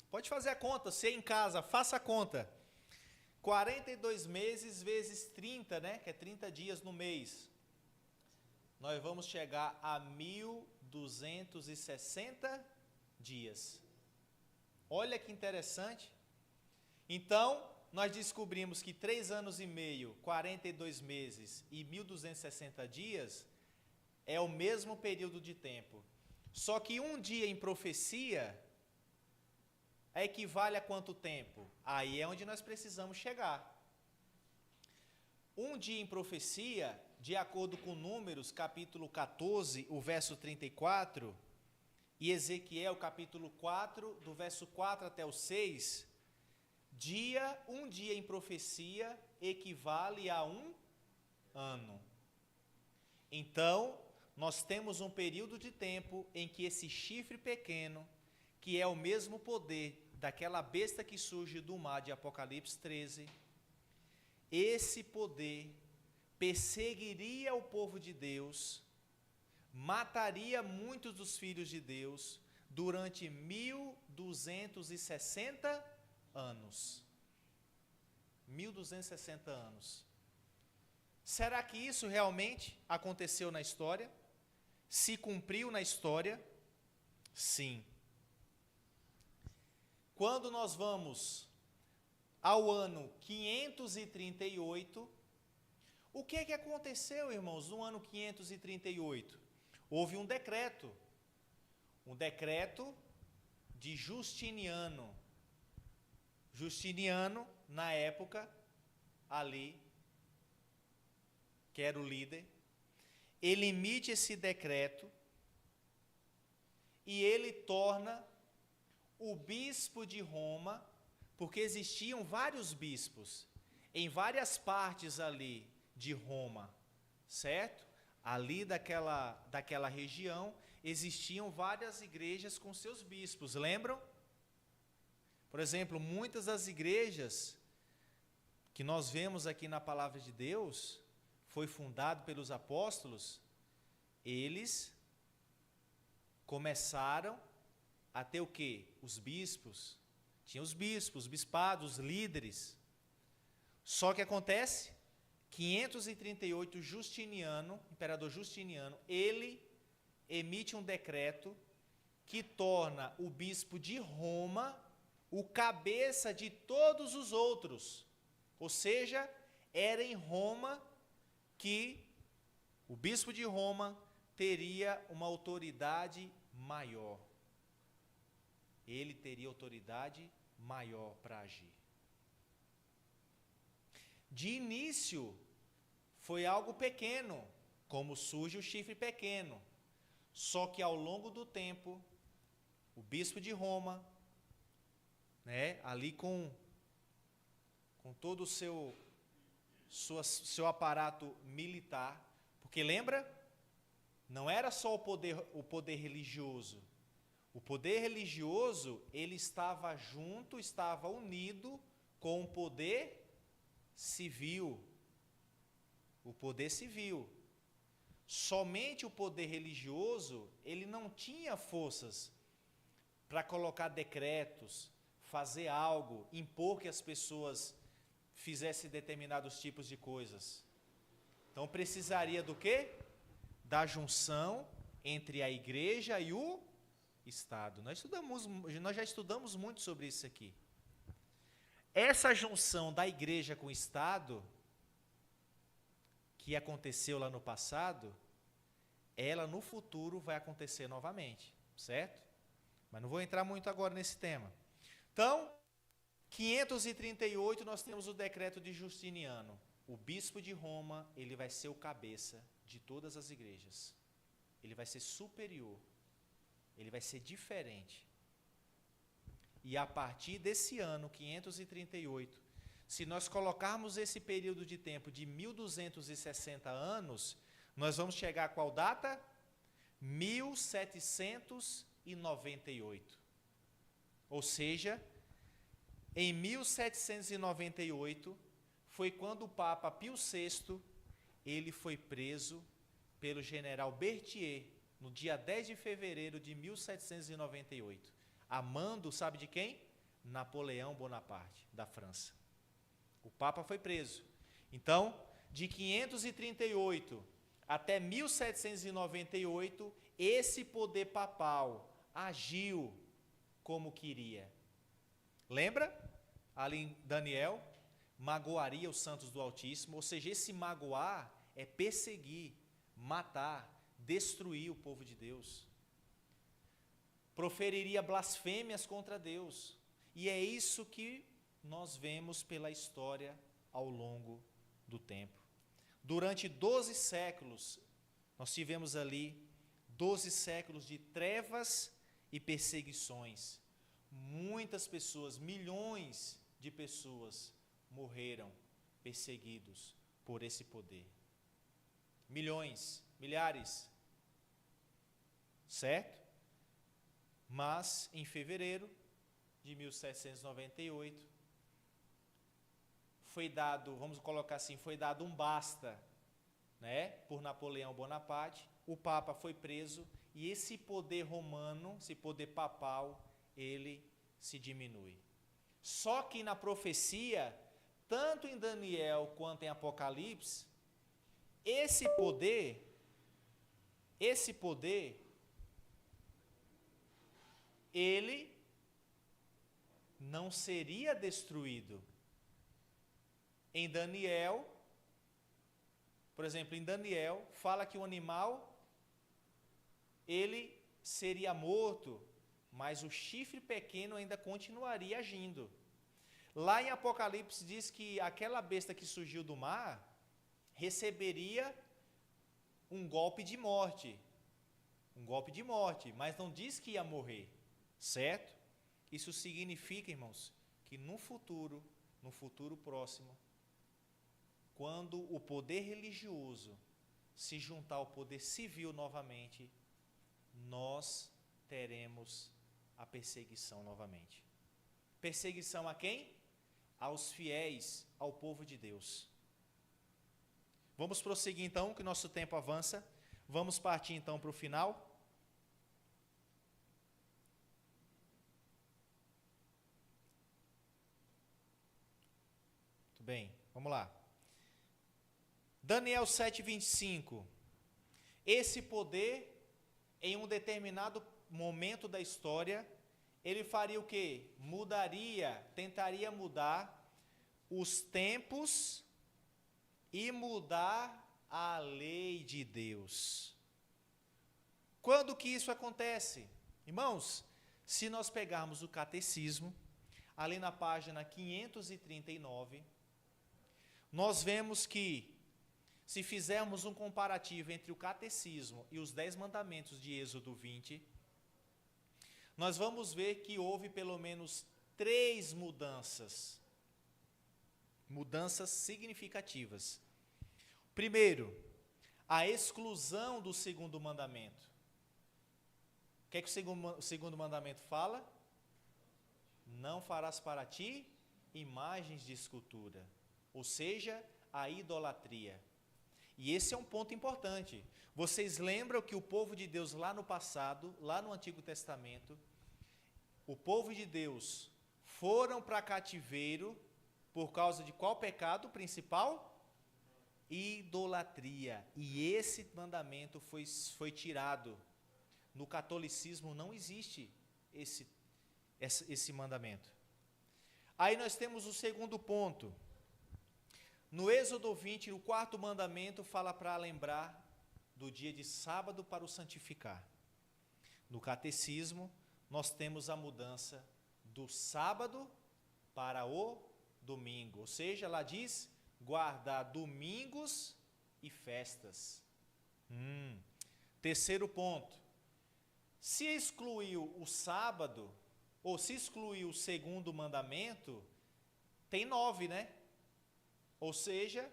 Pode fazer a conta, se é em casa, faça a conta. 42 meses vezes 30, né? Que é 30 dias no mês. Nós vamos chegar a 1260 dias. Olha que interessante. Então, nós descobrimos que 3 anos e meio, 42 meses e 1260 dias é o mesmo período de tempo. Só que um dia em profecia equivale a quanto tempo? Aí é onde nós precisamos chegar. Um dia em profecia, de acordo com Números, capítulo 14, o verso 34, e Ezequiel, capítulo 4, do verso 4 até o 6, um dia em profecia equivale a um ano. Então, nós temos um período de tempo em que esse chifre pequeno, que é o mesmo poder daquela besta que surge do mar de Apocalipse 13, esse poder perseguiria o povo de Deus, mataria muitos dos filhos de Deus durante 1260 anos. 1260 anos. Será que isso realmente aconteceu na história? Se cumpriu na história? Sim. Quando nós vamos ao ano 538, o que é que aconteceu, irmãos, no ano 538? Houve um decreto de Justiniano. Justiniano, na época, ali, que era o líder, ele emite esse decreto e ele torna o bispo de Roma, porque existiam vários bispos em várias partes ali de Roma, certo? Ali daquela região existiam várias igrejas com seus bispos, lembram? Por exemplo, muitas das igrejas que nós vemos aqui na palavra de Deus, foi fundado pelos apóstolos, eles começaram a ter o quê? Os bispos. Tinha os bispos, os bispados, os líderes. Só que acontece, 538, Justiniano, imperador Justiniano, ele emite um decreto que torna o bispo de Roma o cabeça de todos os outros. Ou seja, era em Roma que o bispo de Roma teria uma autoridade maior. Ele teria autoridade maior para agir. De início, foi algo pequeno, como surge o chifre pequeno. Só que ao longo do tempo, o bispo de Roma, ali com todo o seu aparato militar, porque lembra, não era só o poder religioso. O poder religioso, ele estava junto, estava unido com o poder civil. O poder civil. Somente o poder religioso, ele não tinha forças para colocar decretos, fazer algo, impor que as pessoas fizessem determinados tipos de coisas. Então precisaria do quê? Da junção entre a igreja e o Estado. Nós já estudamos muito sobre isso aqui. Essa junção da igreja com o Estado, que aconteceu lá no passado, ela no futuro vai acontecer novamente, certo? Mas não vou entrar muito agora nesse tema. Então, 538 nós temos o decreto de Justiniano. O bispo de Roma, ele vai ser o cabeça de todas as igrejas. Ele vai ser superior. Ele vai ser diferente. E a partir desse ano, 538, se nós colocarmos esse período de tempo de 1260 anos, nós vamos chegar a qual data? 1798. Ou seja, em 1798, foi quando o Papa Pio VI, ele foi preso pelo general Berthier, no dia 10 de fevereiro de 1798. A mando, sabe de quem? Napoleão Bonaparte, da França. O Papa foi preso. Então, de 538 até 1798, esse poder papal agiu como queria. Lembra? Ali em Daniel, magoaria os santos do Altíssimo, ou seja, esse magoar é perseguir, matar, destruir o povo de Deus. Proferiria blasfêmias contra Deus. E é isso que nós vemos pela história ao longo do tempo. Durante 12 séculos, nós tivemos ali 12 séculos de trevas e perseguições. Muitas pessoas, milhões de pessoas morreram perseguidos por esse poder. Milhões, milhares certo? Mas, em fevereiro de 1798, foi dado, vamos colocar assim, foi dado um basta, né, por Napoleão Bonaparte, o Papa foi preso, e esse poder romano, esse poder papal, ele se diminui. Só que na profecia, tanto em Daniel quanto em Apocalipse, esse poder, ele não seria destruído. Em Daniel, por exemplo, em Daniel, fala que o animal, ele seria morto, mas o chifre pequeno ainda continuaria agindo. Lá em Apocalipse diz que aquela besta que surgiu do mar receberia um golpe de morte, mas não diz que ia morrer, certo? Isso significa, irmãos, que no futuro próximo, quando o poder religioso se juntar ao poder civil novamente, nós teremos a perseguição novamente. Perseguição a quem? Aos fiéis, ao povo de Deus. Vamos prosseguir então, que nosso tempo avança. Vamos partir então para o final. Muito bem, vamos lá. Daniel 7:25. Esse poder, em um determinado momento da história, ele faria o quê? Tentaria mudar os tempos e mudar a lei de Deus. Quando que isso acontece? Irmãos, se nós pegarmos o catecismo, ali na página 539, nós vemos que, se fizermos um comparativo entre o catecismo e os 10 mandamentos de Êxodo 20, nós vamos ver que houve pelo menos 3 mudanças significativas. Primeiro, a exclusão do segundo mandamento. O que é que o segundo mandamento fala? Não farás para ti imagens de escultura, ou seja, a idolatria. E esse é um ponto importante. Vocês lembram que o povo de Deus lá no passado, lá no Antigo Testamento, o povo de Deus foram para cativeiro por causa de qual pecado principal? Idolatria. E esse mandamento foi tirado. No catolicismo não existe esse mandamento. Aí nós temos o segundo ponto. No Êxodo 20, o 4º mandamento fala para lembrar do dia de sábado para o santificar. No catecismo, nós temos a mudança do sábado para o domingo. Ou seja, ela diz guardar domingos e festas. Terceiro ponto. Se excluiu o sábado, ou se excluiu o segundo mandamento, tem 9, né? Ou seja,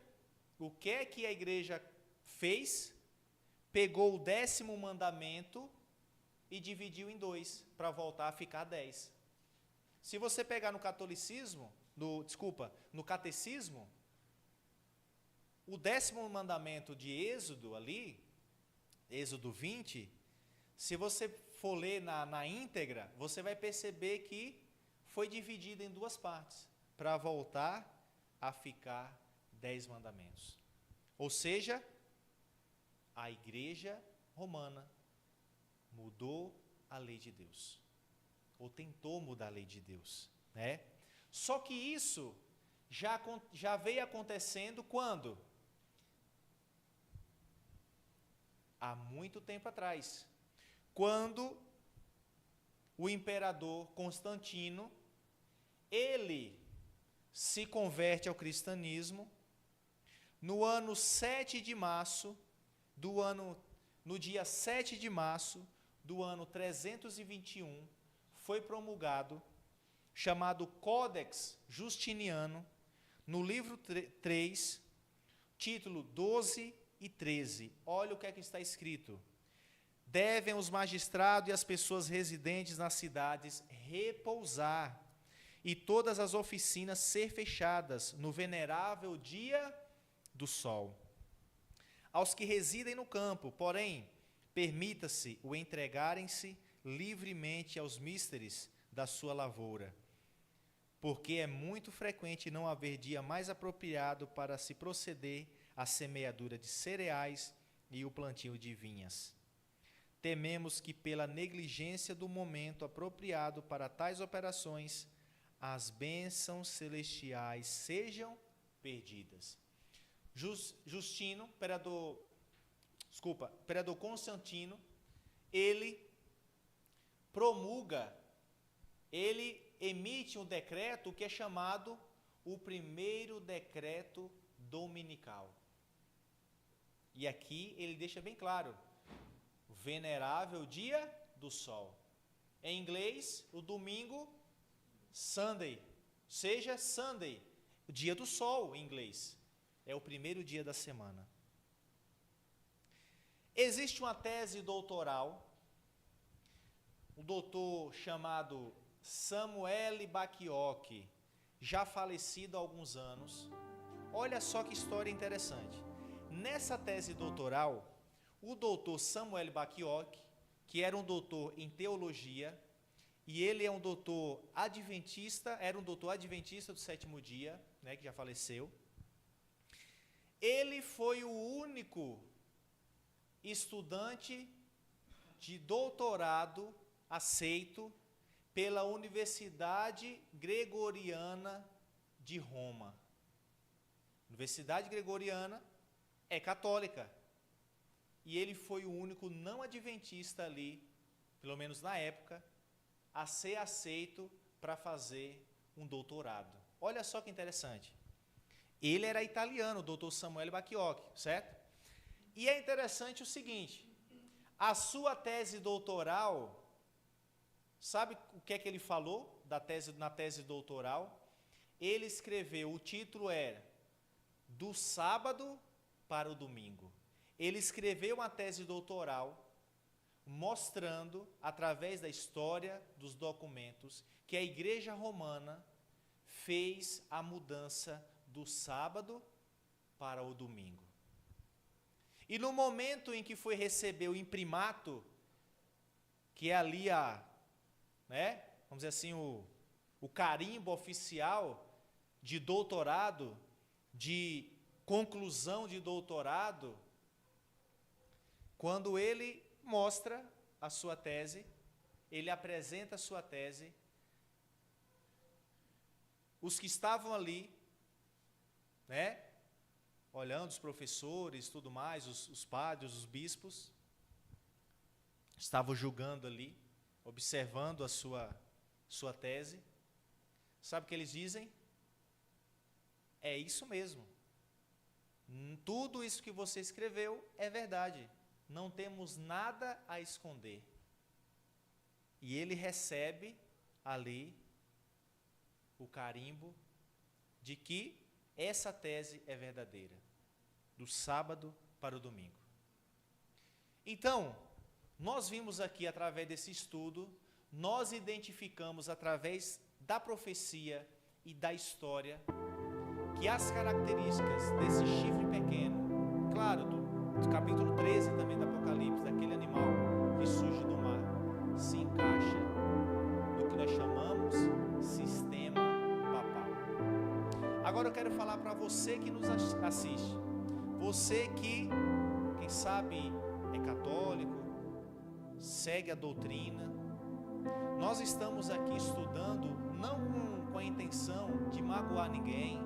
o que é que a igreja fez? Pegou o 10º mandamento e dividiu em 2, para voltar a ficar 10. Se você pegar no catecismo, o 10º mandamento de Êxodo ali, Êxodo 20, se você for ler na íntegra, você vai perceber que foi dividido em 2 partes, para voltar a ficar 10 mandamentos. Ou seja, a igreja romana mudou a lei de Deus, ou tentou mudar a lei de Deus, né? Só que isso já veio acontecendo quando? Há muito tempo atrás, quando o imperador Constantino, ele se converte ao cristianismo no ano 7 de março no dia 7 de março do ano 321, foi promulgado, chamado Codex Justiniano, no livro 3, título 12 e 13. Olha o que é que está escrito. devem os magistrados e as pessoas residentes nas cidades repousar, e todas as oficinas ser fechadas no venerável dia do sol. Aos que residem no campo, porém, permita-se o entregarem-se livremente aos misteres da sua lavoura, porque é muito frequente não haver dia mais apropriado para se proceder à semeadura de cereais e o plantio de vinhas. Tememos que, pela negligência do momento apropriado para tais operações, as bênçãos celestiais sejam perdidas. Imperador Constantino, ele promulga, ele emite um decreto que é chamado o primeiro decreto dominical. E aqui ele deixa bem claro, venerável dia do sol. Em inglês, o domingo, Sunday, seja Sunday, o dia do sol em inglês. É o primeiro dia da semana. Existe uma tese doutoral, um doutor chamado Samuel Bacchiocchi, já falecido há alguns anos. Olha só que história interessante. Nessa tese doutoral, o doutor Samuel Bacchiocchi, que era um doutor em teologia, e ele é um doutor adventista, era um doutor adventista do sétimo dia, né, que já faleceu. Ele foi o único estudante de doutorado aceito pela Universidade Gregoriana de Roma. Universidade Gregoriana é católica. E ele foi o único não adventista ali, pelo menos na época, a ser aceito para fazer um doutorado. Olha só que interessante. Ele era italiano, o doutor Samuel Bacchiocchi, certo? E é interessante o seguinte, a sua tese doutoral, sabe o que é que ele falou na tese doutoral? Ele escreveu, o título era Do Sábado para o Domingo. Ele escreveu uma tese doutoral mostrando, através da história dos documentos, que a Igreja Romana fez a mudança do sábado para o domingo. E no momento em que foi receber o imprimato, que é ali vamos dizer assim, o carimbo oficial de doutorado, de conclusão de doutorado, quando ele mostra a sua tese, ele apresenta a sua tese, os que estavam ali, olhando os professores, tudo mais, os padres, os bispos, estavam julgando ali, observando a sua tese. Sabe o que eles dizem? É isso mesmo. Tudo isso que você escreveu é verdade. Não temos nada a esconder. E ele recebe ali o carimbo de que essa tese é verdadeira, do sábado para o domingo. Então, nós vimos aqui, através desse estudo, nós identificamos, através da profecia e da história, que as características desse chifre pequeno, claro, do capítulo 13 também do Apocalipse, daquele animal que surge do mar, se encaixa no que nós chamamos sistema papal. Agora eu quero falar para você que nos assiste, você que, quem sabe, é católico, segue a doutrina. Nós estamos aqui estudando não com a intenção de magoar ninguém,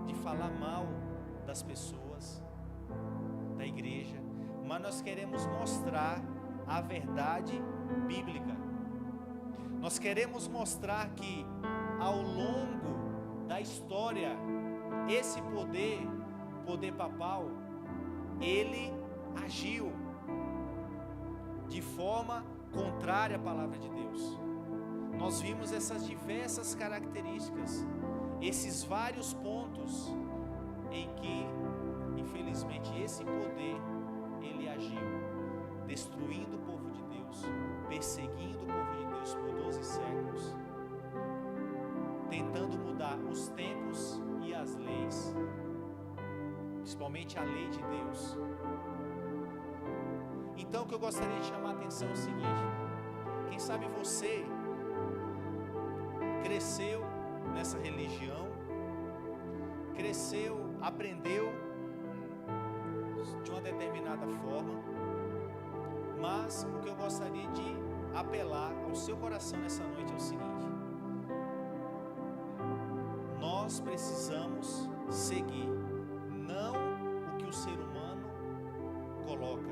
de falar mal das pessoas, da igreja, mas nós queremos mostrar a verdade bíblica. Nós queremos mostrar que ao longo da história, esse poder papal, ele agiu de forma contrária à palavra de Deus. Nós vimos essas diversas características, esses vários pontos em que, infelizmente, esse poder, ele agiu. destruindo o povo de Deus, perseguindo o povo de Deus por 12 séculos, tentando mudar os tempos e as leis, principalmente a lei de Deus. Então o que eu gostaria de chamar a atenção é o seguinte: quem sabe você cresceu nessa religião, cresceu, aprendeu de uma determinada forma, mas o que eu gostaria de apelar ao seu coração nessa noite é o seguinte: nós precisamos seguir não o que o ser humano coloca,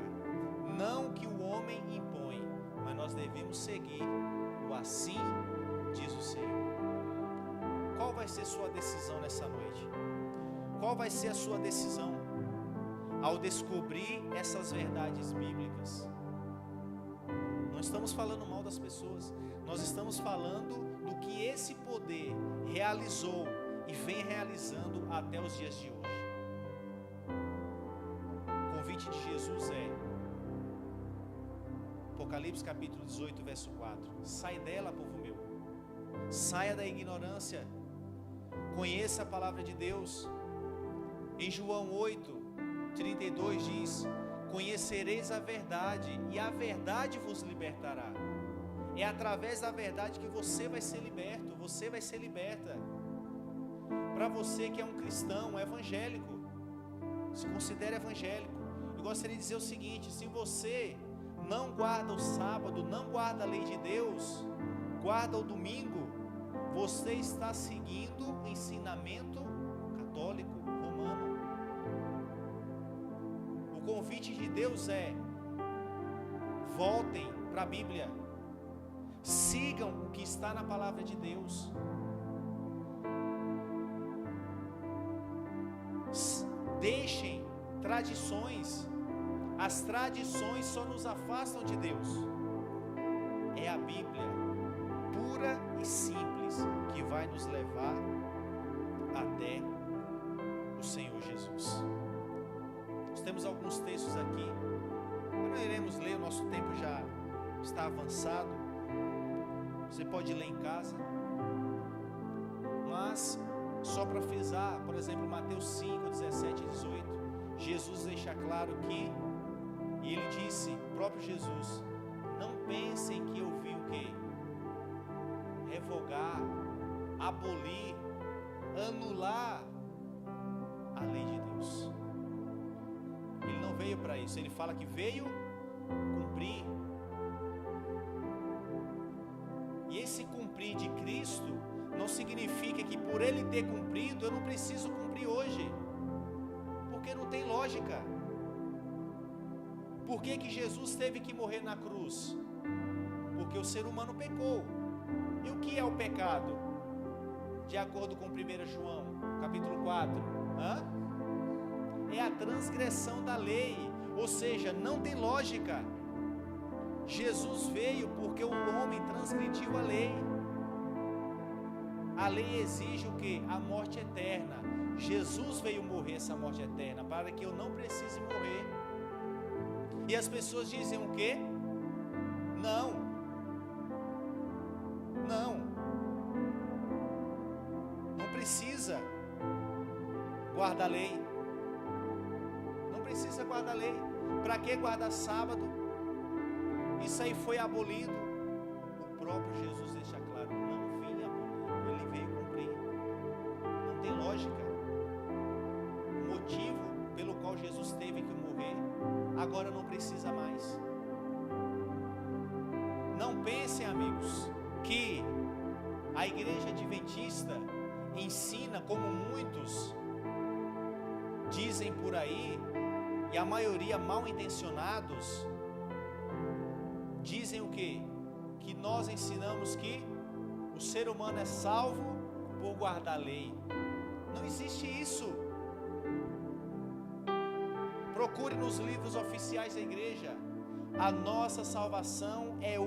não o que o homem impõe, mas nós devemos seguir o assim diz o Senhor. Qual vai ser sua decisão nessa noite? Qual vai ser a sua decisão ao descobrir essas verdades bíblicas? Não estamos falando mal das pessoas, nós estamos falando do que esse poder realizou e vem realizando até os dias de hoje. O convite de Jesus é Apocalipse capítulo 18, verso 4: sai dela, povo meu, saia da ignorância, conheça a palavra de Deus. Em João 8:32 diz: conhecereis a verdade e a verdade vos libertará. É através da verdade que você vai ser liberto, você vai ser liberta. Para você que é um cristão, um evangélico, se considera evangélico, eu gostaria de dizer o seguinte: se você não guarda o sábado, não guarda a lei de Deus, guarda o domingo, você está seguindo o ensinamento católico romano. O convite de Deus é: voltem para a Bíblia, sigam o que está na palavra de Deus, deixem tradições. As tradições só nos afastam de Deus. É a Bíblia pura e simples que vai nos levar até o Senhor Jesus. Nós temos alguns textos aqui, não iremos ler, o nosso tempo já está avançado. Você pode ler em casa, mas só para frisar, por exemplo, Mateus 5, 17 e 18, Jesus deixa claro que, e ele disse, o próprio Jesus: não pensem que eu vim o quê? Revogar, abolir, anular a lei de Deus. Ele não veio para isso, ele fala que veio cumprir. E esse cumprir de Cristo não significa que por ele ter cumprido eu não preciso cumprir hoje, porque não tem lógica. Por que Jesus teve que morrer na cruz? Porque o ser humano pecou. E o que é o pecado? De acordo com 1 João, capítulo 4, é a transgressão da lei, ou seja, não tem lógica. Jesus veio porque o homem transgrediu a lei. A lei exige o quê? A morte eterna. Jesus veio morrer essa morte eterna para que eu não precise morrer. E as pessoas dizem o quê? Não, não precisa guardar a lei. Não precisa guardar a lei. Para que guardar sábado? Isso aí foi abolido. O próprio Jesus deixa claro: não vim abolir, ele veio cumprir. Não tem lógica. O motivo pelo qual Jesus teve que morrer, agora não precisa mais. Não pensem, amigos, que a igreja adventista ensina, como muitos dizem por aí, e a maioria mal intencionados, dizem o quê? Que nós ensinamos que o ser humano é salvo por guardar a lei. Não existe isso. Procure nos livros oficiais da igreja. A nossa salvação é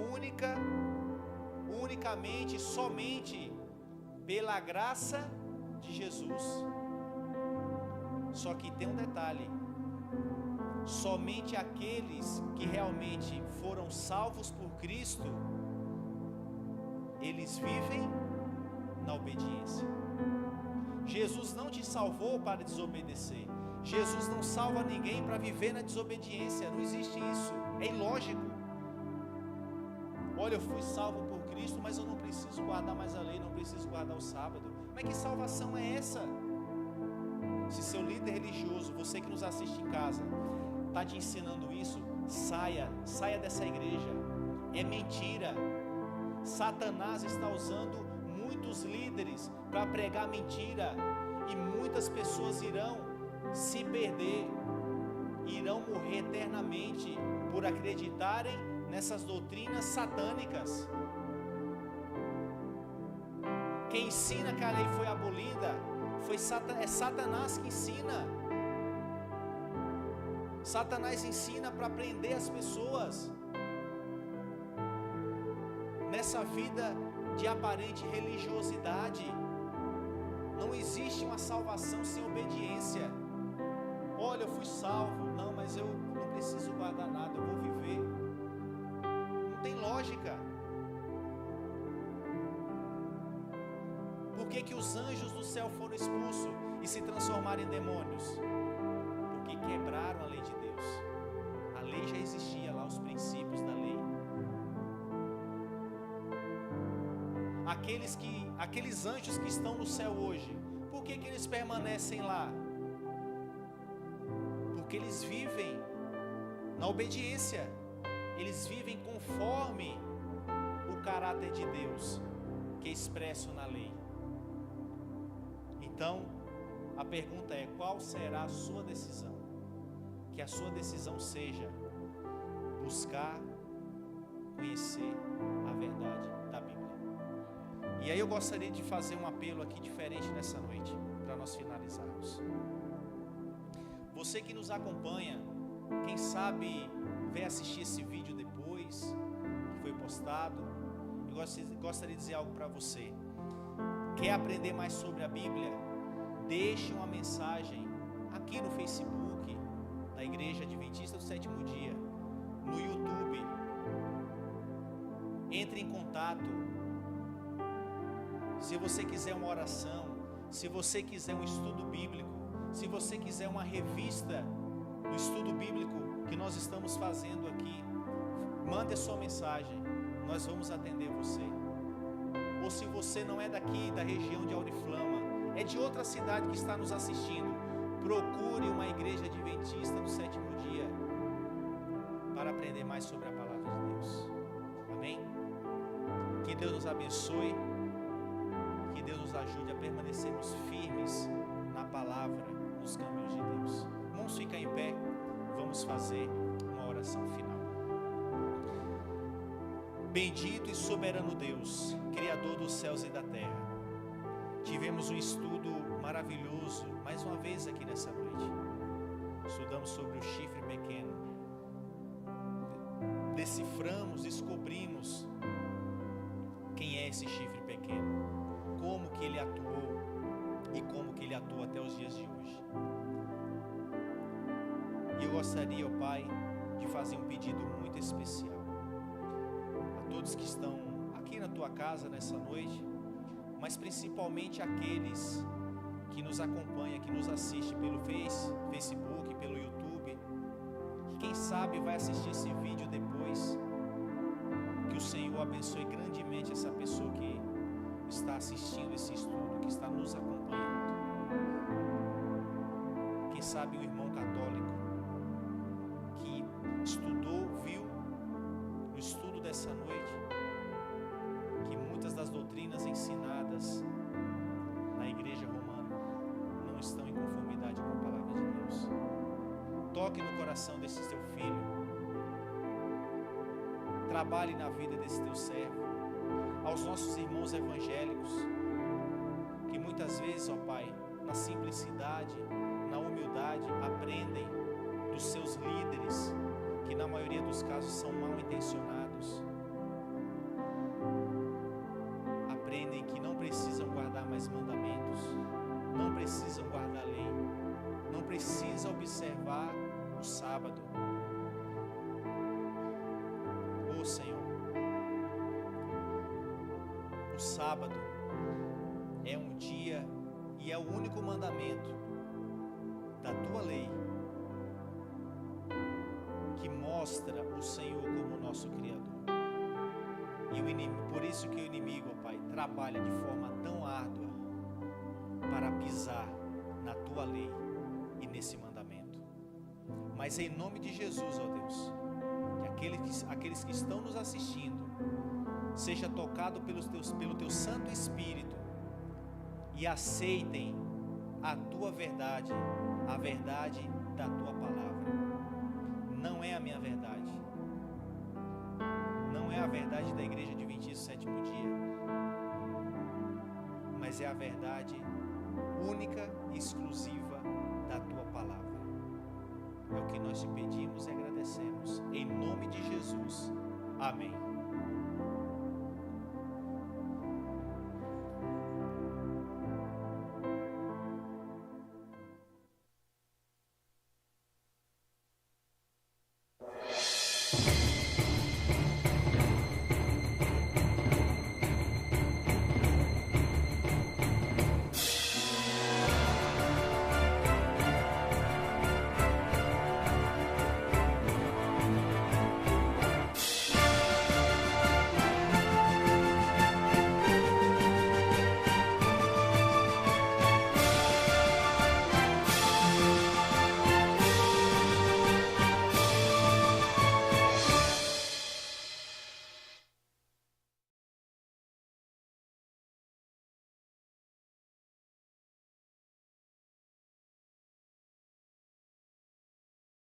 unicamente, somente pela graça de Jesus. Só que tem um detalhe: somente aqueles que realmente foram salvos por Cristo, eles vivem na obediência. Jesus não te salvou para desobedecer. Jesus não salva ninguém para viver na desobediência. Não existe isso, é ilógico. Olha, eu fui salvo por Cristo, mas eu não preciso guardar mais a lei, não preciso guardar o sábado. Mas que salvação é essa? Se seu líder religioso, você que nos assiste em casa, está te ensinando isso, saia dessa igreja. É mentira. Satanás está usando muitos líderes para pregar mentira, e muitas pessoas irão se perder, irão morrer eternamente por acreditarem nessas doutrinas satânicas. Quem ensina que a lei foi abolida é Satanás que ensina. Satanás ensina para prender as pessoas nessa vida de aparente religiosidade. Não existe uma salvação sem obediência. Olha, eu fui salvo, não, mas eu não preciso guardar nada, eu vou viver. Não tem lógica. Por que os anjos do céu foram expulsos e se transformaram em demônios? Porque quebraram a lei de Deus. A lei já existia lá, os princípios da lei. Aqueles anjos que estão no céu hoje, por que eles permanecem lá? Porque eles vivem na obediência, eles vivem conforme o caráter de Deus, que é expresso na lei. Então, a pergunta é: qual será a sua decisão? Que a sua decisão seja buscar conhecer a verdade da Bíblia. E aí eu gostaria de fazer um apelo aqui diferente nessa noite, para nós finalizarmos. Você que nos acompanha, quem sabe vai assistir esse vídeo depois que foi postado, eu gostaria de dizer algo para você. Quer aprender mais sobre a Bíblia? Deixe uma mensagem aqui no Facebook da Igreja Adventista do Sétimo Dia, no YouTube. Entre em contato. Se você quiser uma oração, se você quiser um estudo bíblico, se você quiser uma revista do estudo bíblico que nós estamos fazendo aqui, mande a sua mensagem, nós vamos atender você. Ou se você não é daqui da região de Auriflama, é de outra cidade que está nos assistindo, procure uma igreja adventista do sétimo dia para aprender mais sobre a palavra de Deus. Amém? Que Deus nos abençoe, que Deus nos ajude a permanecermos firmes na palavra, nos caminhos de Deus. Vamos ficar em pé, vamos fazer uma oração final. Bendito e soberano Deus, Criador dos céus e da terra, tivemos um estudo maravilhoso, mais uma vez aqui nessa noite. Estudamos sobre o chifre pequeno, deciframos, descobrimos quem é esse chifre pequeno, como que ele atuou e como que ele atua até os dias de hoje. E eu gostaria, ó Pai, de fazer um pedido muito especial a todos que estão aqui na tua casa nessa noite, mas principalmente aqueles que nos acompanham, que nos assistem pelo Facebook, pelo YouTube, que quem sabe vai assistir esse vídeo depois. Que o Senhor abençoe grandemente essa pessoa que está assistindo esse estudo, que está nos acompanhando. Quem sabe um irmão católico que estudou, viu no estudo dessa noite que muitas das doutrinas ensinadas na igreja romana não estão em conformidade com a palavra de Deus. Toque no coração desse teu filho, trabalhe na vida desse teu servo. Aos nossos irmãos evangélicos, que muitas vezes, ó Pai, na simplicidade, na humildade, aprendem dos seus líderes, que na maioria dos casos são mal intencionados, aprendem que não precisam guardar mais mandamentos, não precisam guardar a lei, não precisam observar o sábado, sábado. Ó Senhor, o sábado é um dia e é o único mandamento da tua lei que mostra o Senhor como nosso Criador. E o inimigo, por isso que o inimigo, ó Pai, trabalha de forma tão árdua para pisar na tua lei e nesse mandamento. Mas em nome de Jesus, ó Deus, que aqueles que estão nos assistindo seja tocado pelo teu Santo Espírito e aceitem a tua verdade, a verdade da tua palavra. Não é a minha verdade, não é a verdade da Igreja Adventista do Sétimo Dia, mas é a verdade única e exclusiva da tua palavra. É o que nós te pedimos e agradecemos, em nome de Jesus, amém.